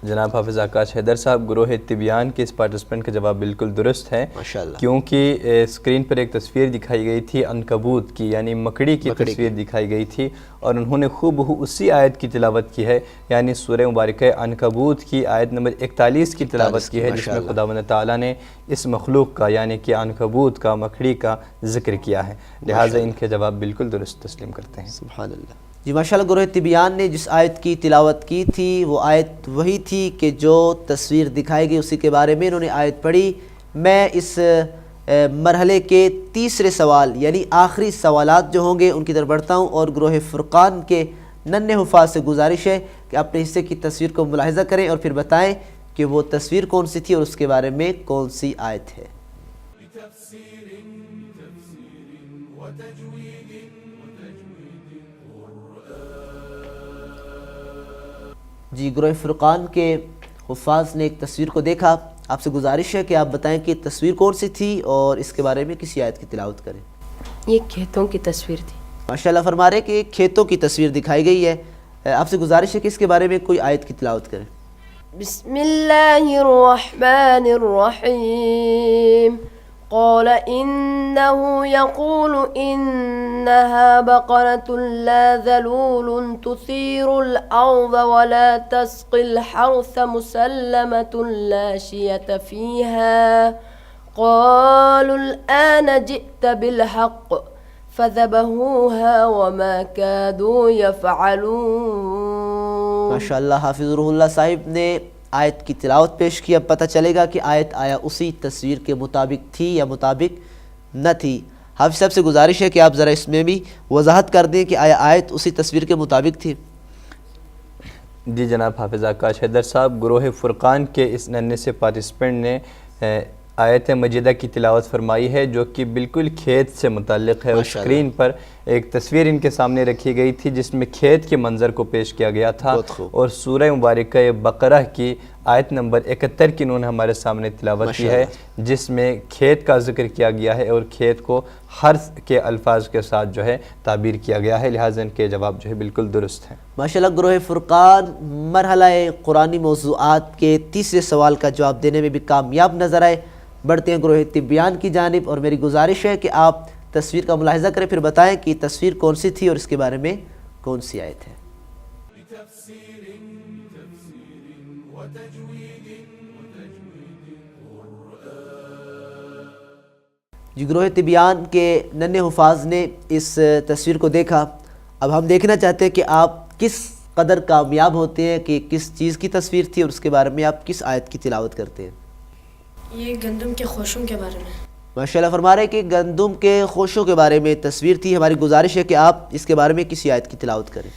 جناب حافظ آکاش حیدر صاحب، گروہ طبیان کے اس پارٹیسپینٹ کا جواب بالکل درست ہے. ماشاءاللہ. کیونکہ اسکرین پر ایک تصویر دکھائی گئی تھی عنکبوت کی، یعنی مکڑی کی تصویر دکھائی گئی تھی، اور انہوں نے خوب اسی آیت کی تلاوت کی ہے، یعنی سورہ مبارکہ عنکبوت کی آیت نمبر 41 کی تلاوت کی ہے، جس میں خداوند تعالیٰ نے اس مخلوق کا یعنی کہ عنکبوت کا، مکڑی کا ذکر کیا ہے. لہٰذا ان کے جواب بالکل درست تسلیم کرتے ہیں. سبحان اللہ. جی ماشاءاللہ. گروہ طبیان نے جس آیت کی تلاوت کی تھی وہ آیت وہی تھی کہ جو تصویر دکھائی گئی اسی کے بارے میں انہوں نے آیت پڑھی. میں اس مرحلے کے تیسرے سوال یعنی آخری سوالات جو ہوں گے ان کی طرف بڑھتا ہوں، اور گروہ فرقان کے ننھے حفاظ سے گزارش ہے کہ اپنے حصے کی تصویر کو ملاحظہ کریں اور پھر بتائیں کہ وہ تصویر کون سی تھی اور اس کے بارے میں کون سی آیت ہے. جی گروہ فرقان کے حفاظ نے ایک تصویر کو دیکھا. آپ سے گزارش ہے کہ آپ بتائیں کہ تصویر کون سی تھی اور اس کے بارے میں کسی آیت کی تلاوت کریں. یہ کھیتوں کی تصویر تھی. ماشاءاللہ. فرما رہے کہ ایک کھیتوں کی تصویر دکھائی گئی ہے. آپ سے گزارش ہے کہ اس کے بارے میں کوئی آیت کی تلاوت کریں. بسم اللہ الرحمن الرحیم. قال إنه يقول إنها بقرة لا ذلول تثير الأرض ولا تسقي الحرث مسلمة لا شية فيها قالوا الآن جئت بالحق فذبحوها وما كادوا يفعلون. ماشاءاللہ. حافظ روح اللہ صاحب نے آیت کی تلاوت پیش کی. اب پتہ چلے گا کہ آیت آیا اسی تصویر کے مطابق تھی یا مطابق نہ تھی. حافظ صاحب سے گزارش ہے کہ آپ ذرا اس میں بھی وضاحت کر دیں کہ آیا آیت اسی تصویر کے مطابق تھی. جی جناب حافظ آکاش حیدر صاحب، گروہ فرقان کے اس ننھے سے پارٹیسپینٹ نے آیت مجیدہ کی تلاوت فرمائی ہے جو کہ بالکل کھیت سے متعلق ہے. اسکرین پر ایک تصویر ان کے سامنے رکھی گئی تھی جس میں کھیت کے منظر کو پیش کیا گیا تھا، اور سورہ مبارکہ بقرہ کی آیت نمبر 71 کی انہوں نے ہمارے سامنے تلاوت کی ہے، جس میں کھیت کا ذکر کیا گیا ہے اور کھیت کو حرث کے الفاظ کے ساتھ جو ہے تعبیر کیا گیا ہے. لہٰذا ان کے جواب جو ہے بالکل درست ہیں. ماشاءاللہ. گروہ فرقان مرحلہ قرآنی موضوعات کے تیسرے سوال کا جواب دینے میں بھی کامیاب نظر آئے. بڑھتے ہیں گروہ طبیان کی جانب، اور میری گزارش ہے کہ آپ تصویر کا ملاحظہ کریں پھر بتائیں کہ تصویر کون سی تھی اور اس کے بارے میں کون سی آیت ہے. جی گروہ طبیان کے ننھے حفاظ نے اس تصویر کو دیکھا. اب ہم دیکھنا چاہتے ہیں کہ آپ کس قدر کامیاب ہوتے ہیں کہ کس چیز کی تصویر تھی اور اس کے بارے میں آپ کس آیت کی تلاوت کرتے ہیں. یہ گندم کے خوشوں کے بارے میں. ماشاءاللہ. فرما رہے کہ گندم کے خوشوں کے بارے میں تصویر تھی. ہماری گزارش ہے کہ آپ اس کے بارے میں کسی آیت کی تلاوت کریں.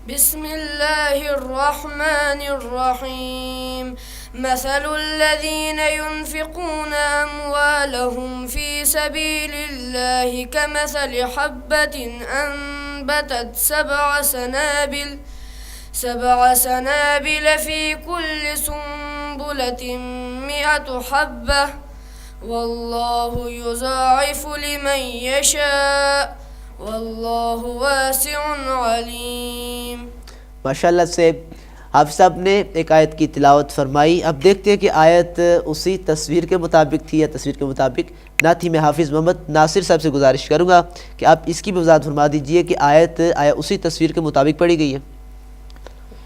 بسم اللہ الرحمن الرحیم. مثل الذين ينفقون أموالهم في سبيل الله كمثل حبة أنبتت سبع سنابل في كل سنبلة 100 حبة والله يضاعف لمن يشاء والله واسع عليم. ماشاءاللہ سے حافظ صاحب نے ایک آیت کی تلاوت فرمائی. اب دیکھتے ہیں کہ آیت اسی تصویر کے مطابق تھی یا تصویر کے مطابق نہ تھی. میں حافظ محمد ناصر صاحب سے گزارش کروں گا کہ آپ اس کی بھی وضاحت فرما دیجئے کہ آیت آیا اسی تصویر کے مطابق پڑھی گئی ہے.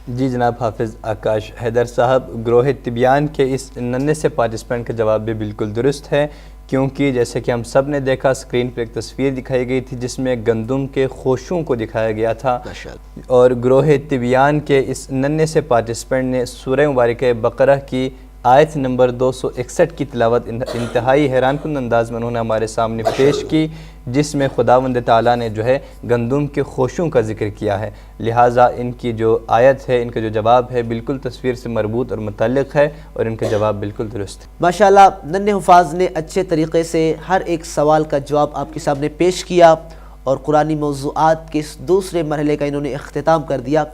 جی جناب حافظ آکاش حیدر صاحب، گروہ طبیان کے اس ننھے سے پارٹیسپینٹ کا جواب بھی بالکل درست ہے، کیونکہ جیسے کہ ہم سب نے دیکھا اسکرین پہ ایک تصویر دکھائی گئی تھی جس میں گندم کے خوشوں کو دکھایا گیا تھا، اور گروہ طبیان کے اس ننھے سے پارٹیسپینٹ نے سورہ مبارکہ بقرہ کی آیت نمبر 261 کی تلاوت انتہائی حیران کن انداز میں انہوں نے ہمارے سامنے پیش کی، جس میں خداوند تعالیٰ نے جو ہے گندم کے خوشوں کا ذکر کیا ہے۔ لہٰذا ان کی جو آیت ہے، ان کا جو جواب ہے، بالکل تصویر سے مربوط اور متعلق ہے، اور ان کا جواب بالکل درست ہے۔ ماشاءاللہ ننھے حفاظ نے اچھے طریقے سے ہر ایک سوال کا جواب آپ کے سامنے پیش کیا، اور قرآنی موضوعات کے اس دوسرے مرحلے کا انہوں نے اختتام کر دیا۔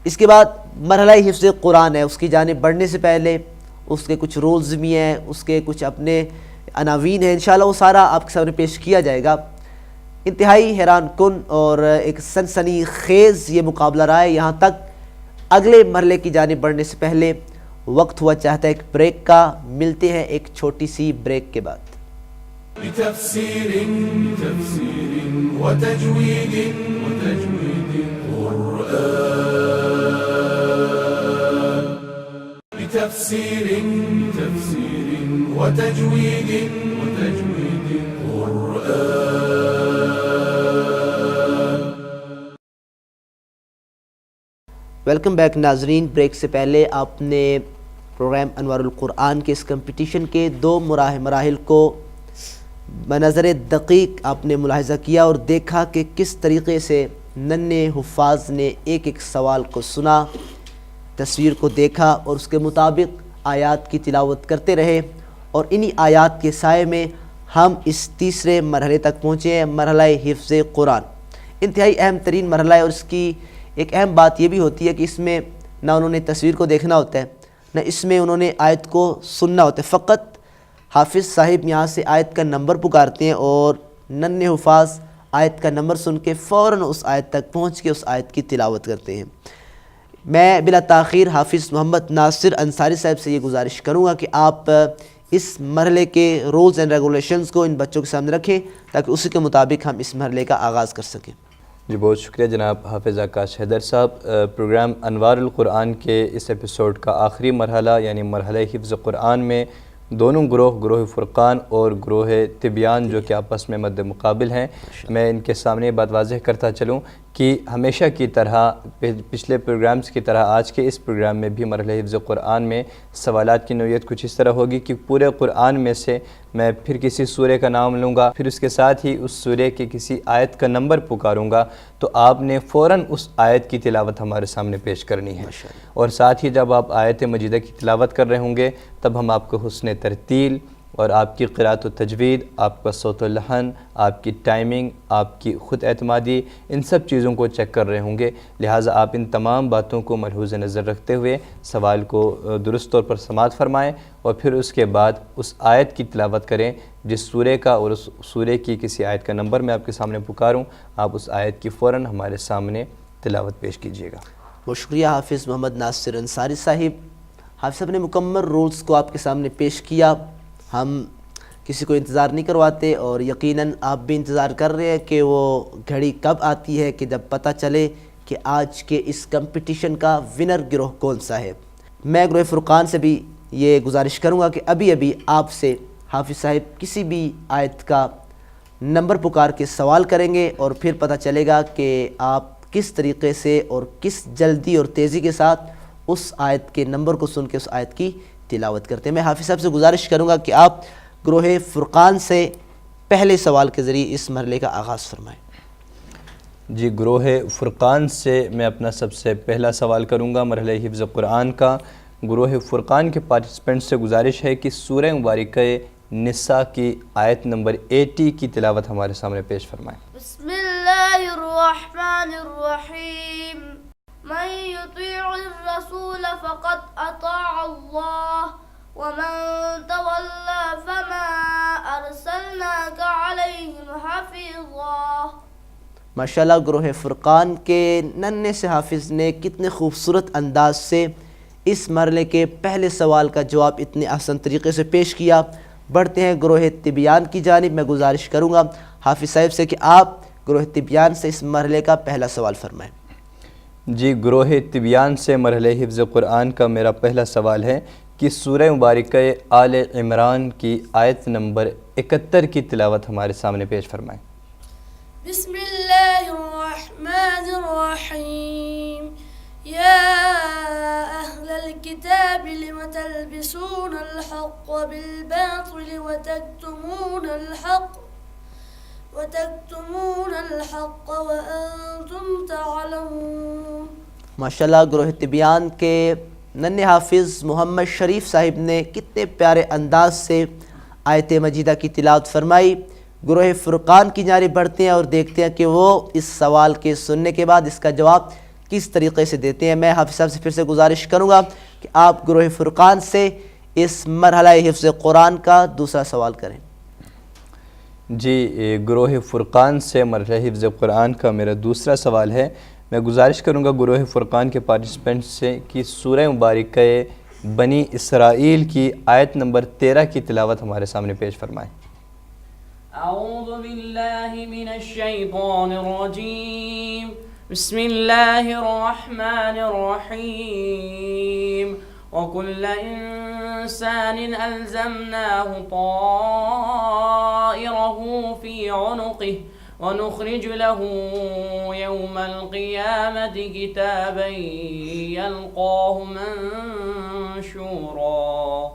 اس کے بعد مرحلہ حفظ قرآن ہے، اس کی جانب بڑھنے سے پہلے اس کے کچھ رولز بھی ہیں، اس کے کچھ اپنے عناوین ہیں، انشاءاللہ وہ سارا آپ کے سامنے پیش کیا جائے گا۔ انتہائی حیران کن اور ایک سنسنی خیز یہ مقابلہ رہا ہے۔ یہاں تک اگلے مرحلے کی جانب بڑھنے سے پہلے وقت ہوا چاہتا ہے ایک بریک کا، ملتے ہیں ایک چھوٹی سی بریک کے بعد۔ بتفسير وتجويد قرآن، بتفسير وتجويد قرآن۔ ویلکم بیک ناظرین، بریک سے پہلے آپ نے پروگرام انوار القرآن کے اس کمپٹیشن کے 2 مراحل کو بنظر دقیق آپ نے ملاحظہ کیا اور دیکھا کہ کس طریقے سے ننھے حفاظ نے ایک ایک سوال کو سنا، تصویر کو دیکھا اور اس کے مطابق آیات کی تلاوت کرتے رہے، اور انہی آیات کے سائے میں ہم اس تیسرے مرحلے تک پہنچے ہیں، مرحلہ حفظ قرآن۔ انتہائی اہم ترین مرحلہ ہے، اور اس کی ایک اہم بات یہ بھی ہوتی ہے کہ اس میں نہ انہوں نے تصویر کو دیکھنا ہوتا ہے، نہ اس میں انہوں نے آیت کو سننا ہوتا ہے، فقط حافظ صاحب یہاں سے آیت کا نمبر پکارتے ہیں اور ننھے حفاظ آیت کا نمبر سن کے فوراً اس آیت تک پہنچ کے اس آیت کی تلاوت کرتے ہیں۔ میں بلا تاخیر حافظ محمد ناصر انصاری صاحب سے یہ گزارش کروں گا کہ آپ اس مرحلے کے رولز اینڈ ریگولیشنز کو ان بچوں کے سامنے رکھیں تاکہ اسی کے مطابق ہم اس مرحلے کا آغاز کر سکیں۔ جی بہت شکریہ جناب حافظ آکاش حیدر صاحب۔ پروگرام انوار القرآن کے اس ایپیسوڈ کا آخری مرحلہ یعنی مرحلہ حفظ قرآن میں دونوں گروہ فرقان اور گروہ طبیان جو کہ آپس میں مد مقابل ہیں، میں ان کے سامنے یہ بات واضح کرتا چلوں کہ ہمیشہ کی طرح پچھلے پروگرامز کی طرح آج کے اس پروگرام میں بھی مرحلہ حفظ قرآن میں سوالات کی نوعیت کچھ اس طرح ہوگی کہ پورے قرآن میں سے میں پھر کسی سورے کا نام لوں گا، پھر اس کے ساتھ ہی اس سورے کے کسی آیت کا نمبر پکاروں گا، تو آپ نے فوراً اس آیت کی تلاوت ہمارے سامنے پیش کرنی ہے، اور ساتھ ہی جب آپ آیت مجیدہ کی تلاوت کر رہے ہوں گے تب ہم آپ کو حسن ترتیل اور آپ کی قرأت و تجوید، آپ کا صوت و لحن، آپ کی ٹائمنگ، آپ کی خود اعتمادی، ان سب چیزوں کو چیک کر رہے ہوں گے۔ لہٰذا آپ ان تمام باتوں کو ملحوظ نظر رکھتے ہوئے سوال کو درست طور پر سماعت فرمائیں، اور پھر اس کے بعد اس آیت کی تلاوت کریں جس سورے کا اور اس سورے کی کسی آیت کا نمبر میں آپ کے سامنے پکاروں، آپ اس آیت کی فوراً ہمارے سامنے تلاوت پیش کیجیے گا۔ بہت شکریہ حافظ محمد ناصر انصاری صاحب۔ حافظ صاحب نے مکمل رولز کو آپ کے سامنے پیش کیا، ہم کسی کو انتظار نہیں کرواتے، اور یقیناً آپ بھی انتظار کر رہے ہیں کہ وہ گھڑی کب آتی ہے کہ جب پتہ چلے کہ آج کے اس کمپٹیشن کا ونر گروہ کون سا ہے۔ میں گروہ فرقان سے بھی یہ گزارش کروں گا کہ ابھی آپ سے حافظ صاحب کسی بھی آیت کا نمبر پکار کے سوال کریں گے، اور پھر پتہ چلے گا کہ آپ کس طریقے سے اور کس جلدی اور تیزی کے ساتھ اس آیت کے نمبر کو سن کے اس آیت کی تلاوت کرتے ہیں۔ میں حافظ صاحب سے گزارش کروں گا کہ آپ گروہ فرقان سے پہلے سوال کے ذریعے اس مرحلے کا آغاز فرمائیں۔ جی گروہ فرقان سے میں اپنا سب سے پہلا سوال کروں گا مرحلہ حفظ قرآن کا۔ گروہ فرقان کے پارٹیسپینٹ سے گزارش ہے کہ سورہ مبارکہ نساء کی آیت نمبر 80 کی تلاوت ہمارے سامنے پیش فرمائیں۔ بسم اللہ الرحمن الرحیم، من یطیع الرسول فقد اطاع اللہ ومن تولى فما ارسلناك علیہم حفیظا۔ ماشاءاللہ گروہ فرقان کے ننھے سے حافظ نے کتنے خوبصورت انداز سے اس مرحلے کے پہلے سوال کا جواب اتنے آسان طریقے سے پیش کیا۔ بڑھتے ہیں گروہ طبیان کی جانب۔ میں گزارش کروں گا حافظ صاحب سے کہ آپ گروہ طبیان سے اس مرحلے کا پہلا سوال فرمائیں۔ جی گروہ طبیان سے مرحلہ حفظ قرآن کا میرا پہلا سوال ہے کہ سورہ مبارکہ آل عمران کی آیت نمبر 71 کی تلاوت ہمارے سامنے پیش فرمائیں۔ بسم اللہ الرحمن الرحیم یا اہل الكتاب لم تلبسون الحق بالباطل وتكتمون الحق وانتم تعلمون۔ ماشاءاللہ گروہ طبیان کے ننھے حافظ محمد شریف صاحب نے کتنے پیارے انداز سے آیت مجیدہ کی تلاوت فرمائی۔ گروہ فرقان کی جانب بڑھتے ہیں اور دیکھتے ہیں کہ وہ اس سوال کے سننے کے بعد اس کا جواب کس طریقے سے دیتے ہیں۔ میں حافظ صاحب سے پھر سے گزارش کروں گا کہ آپ گروہ فرقان سے اس مرحلہ حفظ قرآن کا دوسرا سوال کریں۔ جی گروہ فرقان سے مرحلہ حفظ قرآن کا میرا دوسرا سوال ہے۔ میں گزارش کروں گا گروہ فرقان کے پارٹیسپینٹ سے کہ سورہ مبارکہ بنی اسرائیل کی آیت نمبر 13 کی تلاوت ہمارے سامنے پیش فرمائیں۔ اعوذ باللہ من الشیطان الرجیم بسم اللہ الرحمن الرحیم وَكُلَّ إِنسَانٍ أَلْزَمْنَاهُ طَائِرَهُ فِي عُنُقِهِ وَنُخْرِجُ لَهُ يَوْمَ الْقِيَامَةِ كِتَابًا يَلْقَاهُ مَنشُورًا۔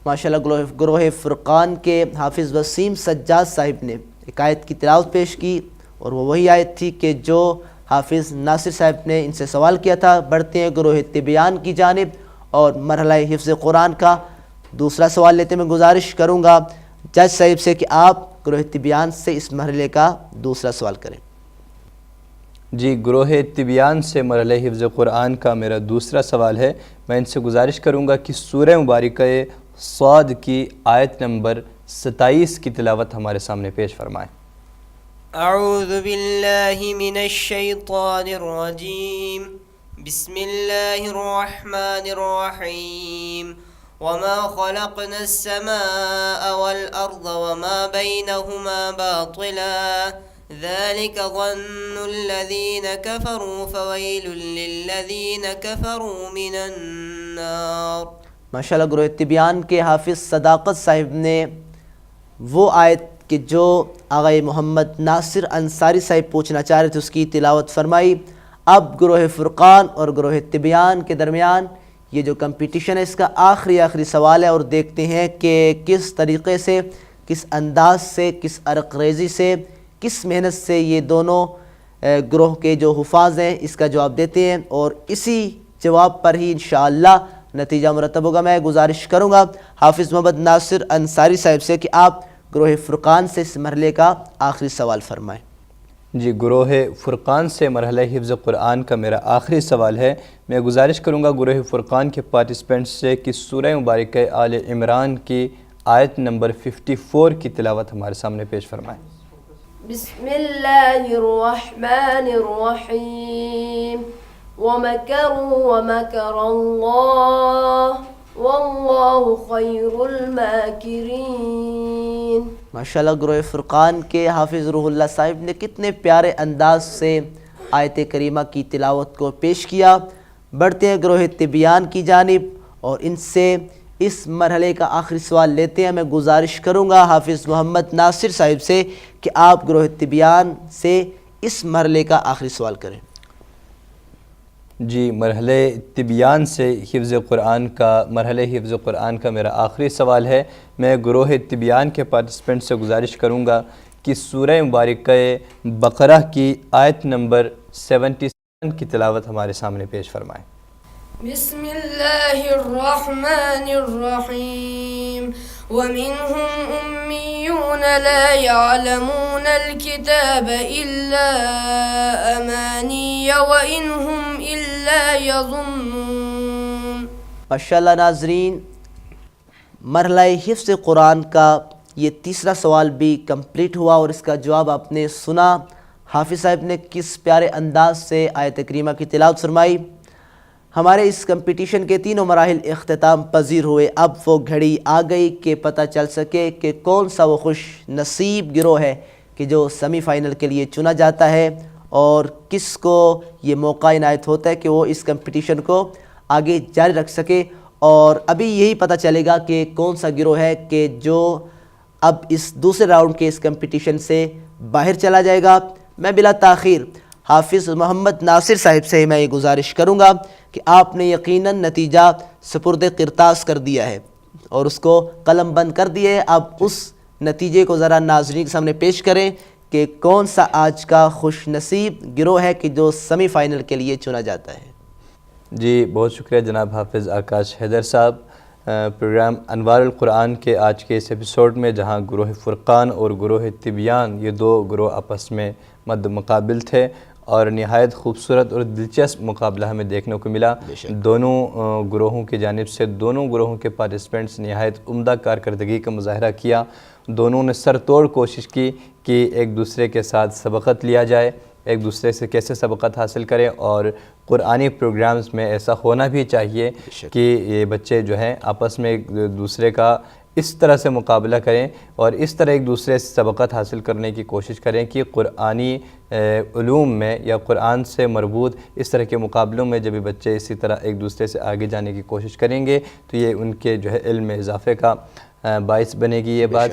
ماشاءاللہ گروہ فرقان کے حافظ وسیم سجاد صاحب نے ایک آیت کی تلاوت پیش کی اور وہ وہی آیت تھی کہ جو حافظ ناصر صاحب نے ان سے سوال کیا تھا۔ بڑھتے ہیں گروہ طبیان کی جانب اور مرحلہ حفظ قرآن کا دوسرا سوال لیتے میں گزارش کروں گا جج صاحب سے کہ آپ گروہ طبیان سے اس مرحلے کا دوسرا سوال کریں۔ جی گروہ طبیان سے مرحلہ حفظ قرآن کا میرا دوسرا سوال ہے۔ میں ان سے گزارش کروں گا کہ سورہ مبارکہ صاد کی آیت نمبر 27 کی تلاوت ہمارے سامنے پیش فرمائیں۔ اعوذ باللہ من الشیطان الرجیم بسم اللہ الرحمن الرحیم وما خلقنا السماء والأرض وما بينهما باطلا ذلك ظن الذين كفروا فويل للذين كفروا من النار۔ ماشاءاللہ گروہ طبیان کے حافظ صداقت صاحب نے وہ آیت کہ جو آغا محمد ناصر انصاری صاحب پوچھنا چاہ رہے تھے اس کی تلاوت فرمائی۔ اب گروہ فرقان اور گروہ طبیان کے درمیان یہ جو کمپٹیشن ہے اس کا آخری سوال ہے اور دیکھتے ہیں کہ کس طریقے سے، کس انداز سے، کس عرق ریزی سے، کس محنت سے یہ دونوں گروہ کے جو حفاظ ہیں اس کا جواب دیتے ہیں اور اسی جواب پر ہی انشاءاللہ نتیجہ مرتب ہوگا۔ میں گزارش کروں گا حافظ محمد ناصر انصاری صاحب سے کہ آپ گروہ فرقان سے اس مرحلے کا آخری سوال فرمائیں۔ جی گروہ فرقان سے مرحلہ حفظ قرآن کا میرا آخری سوال ہے۔ میں گزارش کروں گا گروہ فرقان کے پارٹیسپینٹ سے کہ سورہ مبارکہ آل عمران کی آیت نمبر 54 کی تلاوت ہمارے سامنے پیش فرمائیں۔ بسم اللہ الرحمن الرحیم وَمَكَرُوا وَمَكَرَ اللَّهُ وَاللَّهُ خَيْرُ الْمَاكِرِينَ۔ ماشاءاللہ گروہ فرقان کے حافظ روح اللہ صاحب نے کتنے پیارے انداز سے آیت کریمہ کی تلاوت کو پیش کیا۔ بڑھتے ہیں گروہ طبیان کی جانب اور ان سے اس مرحلے کا آخری سوال لیتے ہیں۔ میں گزارش کروں گا حافظ محمد ناصر صاحب سے کہ آپ گروہ طبیان سے اس مرحلے کا آخری سوال کریں۔ جی مرحلہ طبیان سے مرحلہ حفظ قرآن کا میرا آخری سوال ہے۔ میں گروہ طبیان کے پارٹیسپینٹ سے گزارش کروں گا کہ سورہ مبارکہ بقرہ کی آیت نمبر 77 کی تلاوت ہمارے سامنے پیش فرمائیں۔ بسم اللہ الرحمن الرحیم ومنهم أميون لا يعلمون الكتاب إلا أماني وإن هم إلا يظنون۔ ماشاءاللہ ناظرین، مرحلہ حفظ قرآن کا یہ تیسرا سوال بھی کمپلیٹ ہوا اور اس کا جواب آپ نے سنا۔ حافظ صاحب نے کس پیارے انداز سے آیت کریمہ کی تلاوت فرمائی۔ ہمارے اس کمپٹیشن کے تینوں مراحل اختتام پذیر ہوئے۔ اب وہ گھڑی آ گئی کہ پتہ چل سکے کہ کون سا وہ خوش نصیب گروہ ہے کہ جو سیمی فائنل کے لیے چنا جاتا ہے اور کس کو یہ موقع عنایت ہوتا ہے کہ وہ اس کمپٹیشن کو آگے جاری رکھ سکے۔ اور ابھی یہی پتہ چلے گا کہ کون سا گروہ ہے کہ جو اب اس دوسرے راؤنڈ کے اس کمپٹیشن سے باہر چلا جائے گا۔ میں بلا تاخیر حافظ محمد ناصر صاحب سے میں یہ گزارش کروں گا کہ آپ نے یقیناً نتیجہ سپرد قرطاس کر دیا ہے اور اس کو قلم بند کر دیا ہے۔ اب اس نتیجے کو ذرا ناظرین کے سامنے پیش کریں کہ کون سا آج کا خوش نصیب گروہ ہے کہ جو سیمی فائنل کے لیے چنا جاتا ہے۔ جی بہت شکریہ جناب حافظ آکاش حیدر صاحب۔ پروگرام انوار القرآن کے آج کے اس ایپیسوڈ میں جہاں گروہ فرقان اور گروہ تبیان یہ دو گروہ آپس میں مد مقابل تھے اور نہایت خوبصورت اور دلچسپ مقابلہ ہمیں دیکھنے کو ملا۔ دونوں گروہوں کی جانب سے دونوں گروہوں کے پارٹیسپینٹس نہایت عمدہ کارکردگی کا مظاہرہ کیا۔ دونوں نے سر توڑ کوشش کی کہ ایک دوسرے کے ساتھ سبقت لیا جائے، ایک دوسرے سے کیسے سبقت حاصل کریں، اور قرآنی پروگرامز میں ایسا ہونا بھی چاہیے کہ یہ بچے جو ہیں آپس میں ایک دوسرے کا اس طرح سے مقابلہ کریں اور اس طرح ایک دوسرے سے سبقت حاصل کرنے کی کوشش کریں کہ قرآنی علوم میں یا قرآن سے مربوط اس طرح کے مقابلوں میں جب یہ بچے اسی طرح ایک دوسرے سے آگے جانے کی کوشش کریں گے تو یہ ان کے جو ہے علم میں اضافے کا باعث بنے گی یہ بات۔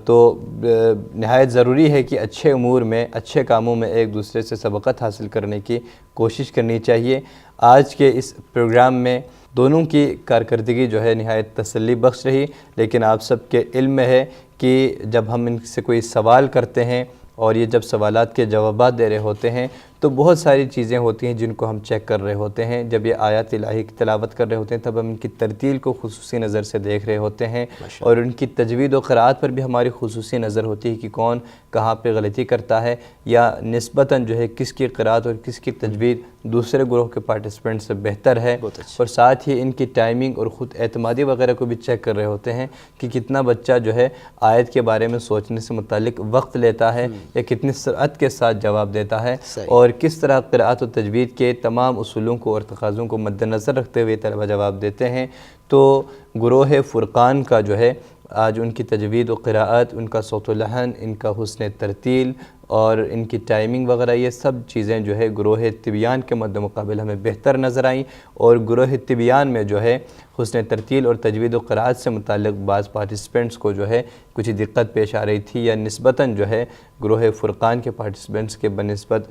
تو نہایت ضروری ہے کہ اچھے امور میں اچھے کاموں میں ایک دوسرے سے سبقت حاصل کرنے کی کوشش کرنی چاہیے۔ آج کے اس پروگرام میں دونوں کی کارکردگی جو ہے نہایت تسلی بخش رہی، لیکن آپ سب کے علم میں ہے کہ جب ہم ان سے کوئی سوال کرتے ہیں اور یہ جب سوالات کے جوابات دے رہے ہوتے ہیں تو بہت ساری چیزیں ہوتی ہیں جن کو ہم چیک کر رہے ہوتے ہیں۔ جب یہ آیات الہی کی تلاوت کر رہے ہوتے ہیں تب ہم ان کی ترتیل کو خصوصی نظر سے دیکھ رہے ہوتے ہیں اور ان کی تجوید و قراءت پر بھی ہماری خصوصی نظر ہوتی ہے کہ کون کہاں پہ غلطی کرتا ہے یا نسبتاً جو ہے کس کی قراءت اور کس کی تجوید دوسرے گروہ کے پارٹیسپینٹ سے بہتر ہے، اور ساتھ ہی ان کی ٹائمنگ اور خود اعتمادی وغیرہ کو بھی چیک کر رہے ہوتے ہیں کہ کتنا بچہ جو ہے آیت کے بارے میں سوچنے سے متعلق وقت لیتا ہے یا کتنی سرعت کے ساتھ جواب دیتا ہے، اور کس طرح قراءت و تجوید کے تمام اصولوں کو اور تقاضوں کو مد نظر رکھتے ہوئے طلبہ جواب دیتے ہیں۔ تو گروہ فرقان کا جو ہے آج ان کی تجوید و قراءت، ان کا صوت و لحن، ان کا حسن ترتیل اور ان کی ٹائمنگ وغیرہ یہ سب چیزیں جو ہے گروہ تبیان کے مد مقابل ہمیں بہتر نظر آئیں، اور گروہ تبیان میں جو ہے حسن ترتیل اور تجوید و قراءت سے متعلق بعض پارٹیسپینٹس کو جو ہے کچھ دقت پیش آ رہی تھی یا نسبتاً جو ہے گروہ فرقان کے پارٹیسپینٹس کے بنسبت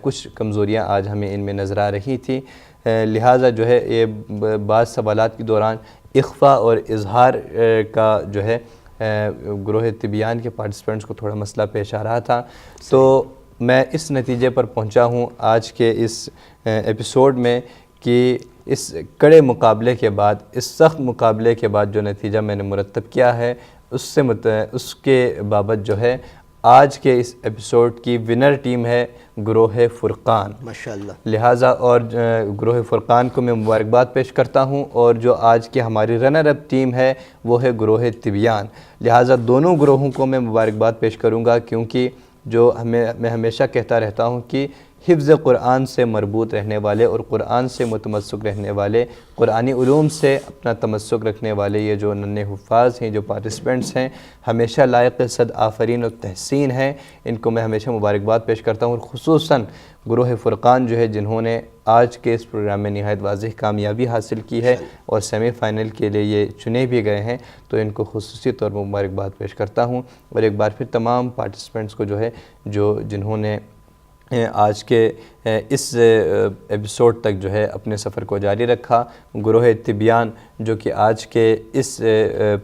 کچھ کمزوریاں آج ہمیں ان میں نظر آ رہی تھی، لہٰذا جو ہے یہ بعض سوالات کے دوران اخفاء اور اظہار کا جو ہے گروہ تبیان کے پارٹیسپینٹس کو تھوڑا مسئلہ پیش آ رہا تھا۔ تو میں اس نتیجے پر پہنچا ہوں آج کے اس ایپیسوڈ میں کہ اس کڑے مقابلے کے بعد، اس سخت مقابلے کے بعد جو نتیجہ میں نے مرتب کیا ہے اس کے بابت جو ہے آج کے اس ایپیسوڈ کی ونر ٹیم ہے گروہ فرقان ماشاءاللہ، لہٰذا اور گروہ فرقان کو میں مبارکباد پیش کرتا ہوں، اور جو آج کی ہماری رنر اپ ٹیم ہے وہ ہے گروہ تبیان، لہٰذا دونوں گروہوں کو میں مبارکباد پیش کروں گا، کیونکہ جو میں ہمیشہ کہتا رہتا ہوں کہ حفظ قرآن سے مربوط رہنے والے اور قرآن سے متمسک رہنے والے، قرآنی علوم سے اپنا تمسک رکھنے والے یہ جو ننھے حفاظ ہیں، جو پارٹیسپینٹس ہیں، ہمیشہ لائق صد آفرین و تحسین ہیں، ان کو میں ہمیشہ مبارکباد پیش کرتا ہوں، اور خصوصاً گروہ فرقان جو ہے جنہوں نے آج کے اس پروگرام میں نہایت واضح کامیابی حاصل کی ہے اور سیمی فائنل کے لیے یہ چنے بھی گئے ہیں، تو ان کو خصوصی طور پر مبارکباد پیش کرتا ہوں، اور ایک بار پھر تمام پارٹیسپینٹس کو جو ہے جنہوں نے آج کے اس ایپیسوڈ تک جو ہے اپنے سفر کو جاری رکھا، گروہ تبیان جو کہ آج کے اس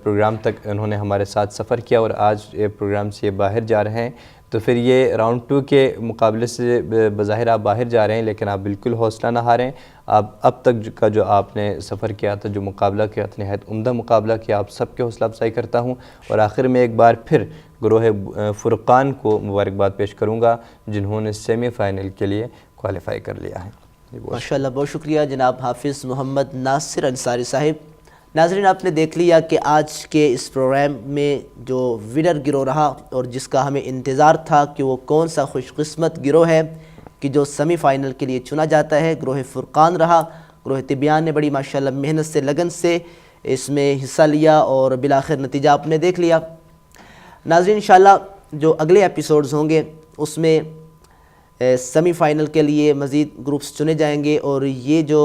پروگرام تک انہوں نے ہمارے ساتھ سفر کیا اور آج پروگرام سے یہ باہر جا رہے ہیں، تو پھر یہ راؤنڈ 2 کے مقابلے سے بظاہر آپ باہر جا رہے ہیں، لیکن آپ بالکل حوصلہ نہ ہاریں، آپ اب تک کا جو آپ نے سفر کیا تھا، جو مقابلہ کیا تھا، نہایت عمدہ مقابلہ کیا، آپ سب کے حوصلہ افزائی کرتا ہوں، اور آخر میں ایک بار پھر گروہ فرقان کو مبارکباد پیش کروں گا جنہوں نے سیمی فائنل کے لیے کوالیفائی کر لیا ہے۔ ماشاءاللہ، بہت شکریہ جناب حافظ محمد ناصر انصاری صاحب۔ ناظرین، آپ نے دیکھ لیا کہ آج کے اس پروگرام میں جو ونر گروہ رہا اور جس کا ہمیں انتظار تھا کہ وہ کون سا خوش قسمت گروہ ہے کہ جو سیمی فائنل کے لیے چنا جاتا ہے، گروہ فرقان رہا۔ گروہ تبیان نے بڑی ماشاءاللہ محنت سے، لگن سے اس میں حصہ لیا اور بالآخر نتیجہ آپ نے دیکھ لیا۔ ناظرین، انشاءاللہ جو اگلے ایپیسوڈز ہوں گے اس میں سیمی فائنل کے لیے مزید گروپس چنے جائیں گے، اور یہ جو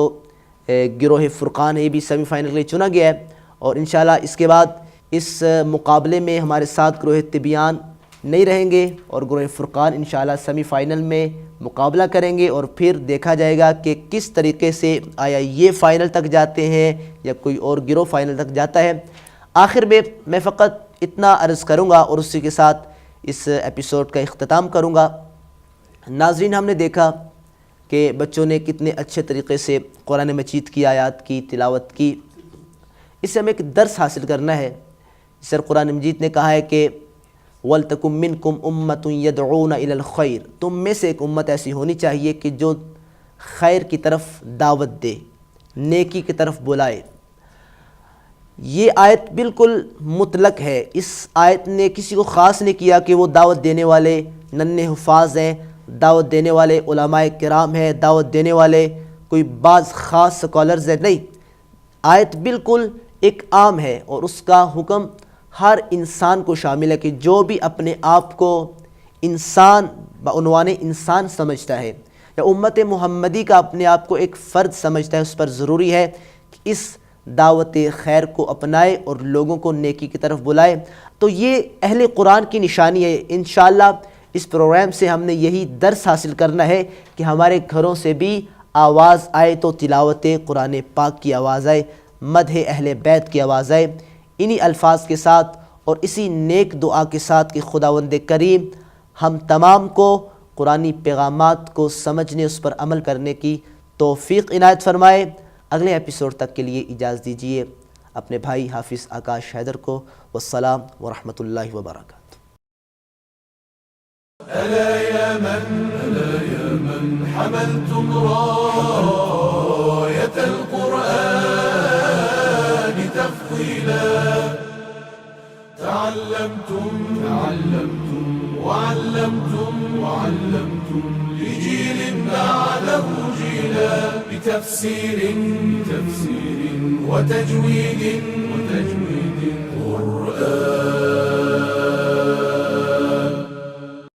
گروہ فرقان ہے یہ بھی سیمی فائنل کے لیے چنا گیا ہے، اور انشاءاللہ اس کے بعد اس مقابلے میں ہمارے ساتھ گروہ طبیان نہیں رہیں گے اور گروہ فرقان انشاءاللہ سیمی فائنل میں مقابلہ کریں گے اور پھر دیکھا جائے گا کہ کس طریقے سے آیا یہ فائنل تک جاتے ہیں یا کوئی اور گروہ فائنل تک جاتا ہے۔ آخر میں فقط اتنا عرض کروں گا اور اسی کے ساتھ اس ایپیسوڈ کا اختتام کروں گا۔ ناظرین، ہم نے دیکھا کہ بچوں نے کتنے اچھے طریقے سے قرآن مجید کی آیات کی تلاوت کی۔ اس سے ہمیں ایک درس حاصل کرنا ہے۔ سر قرآن مجید نے کہا ہے کہ وَلْتَكُمْ مِنْكُمْ أُمَّةٌ يَدْعُونَ إِلَى الْخَيْرِ، تم میں سے ایک امت ایسی ہونی چاہیے کہ جو خیر کی طرف دعوت دے، نیکی کی طرف بلائے۔ یہ آیت بالکل مطلق ہے۔ اس آیت نے کسی کو خاص نہیں کیا کہ وہ دعوت دینے والے ننھے حفاظ ہیں، دعوت دینے والے علماء کرام ہیں، دعوت دینے والے کوئی بعض خاص سکالرز ہیں، نہیں۔ آیت بالکل ایک عام ہے اور اس کا حکم ہر انسان کو شامل ہے کہ جو بھی اپنے آپ کو انسان بعنوان انسان سمجھتا ہے یا امت محمدی کا اپنے آپ کو ایک فرد سمجھتا ہے، اس پر ضروری ہے کہ اس دعوت خیر کو اپنائے اور لوگوں کو نیکی کی طرف بلائے۔ تو یہ اہل قرآن کی نشانی ہے۔ انشاءاللہ اس پروگرام سے ہم نے یہی درس حاصل کرنا ہے کہ ہمارے گھروں سے بھی آواز آئے تو تلاوت قرآن پاک کی آواز آئے، مدح اہل بیت کی آواز آئے۔ انہی الفاظ کے ساتھ اور اسی نیک دعا کے ساتھ کہ خداوند کریم ہم تمام کو قرآنی پیغامات کو سمجھنے، اس پر عمل کرنے کی توفیق عنایت فرمائے۔ اگلے ایپیسوڈ تک کے لیے اجازت دیجیے اپنے بھائی حافظ آکاش حیدر کو۔ والسلام ورحمۃ اللہ وبرکاتہ۔ ألا يا من حملتم راية القرآن تفضيلا، تعلمتم وعلمتم لجيل بعده جيلا، بتفسير وتجويد قرآن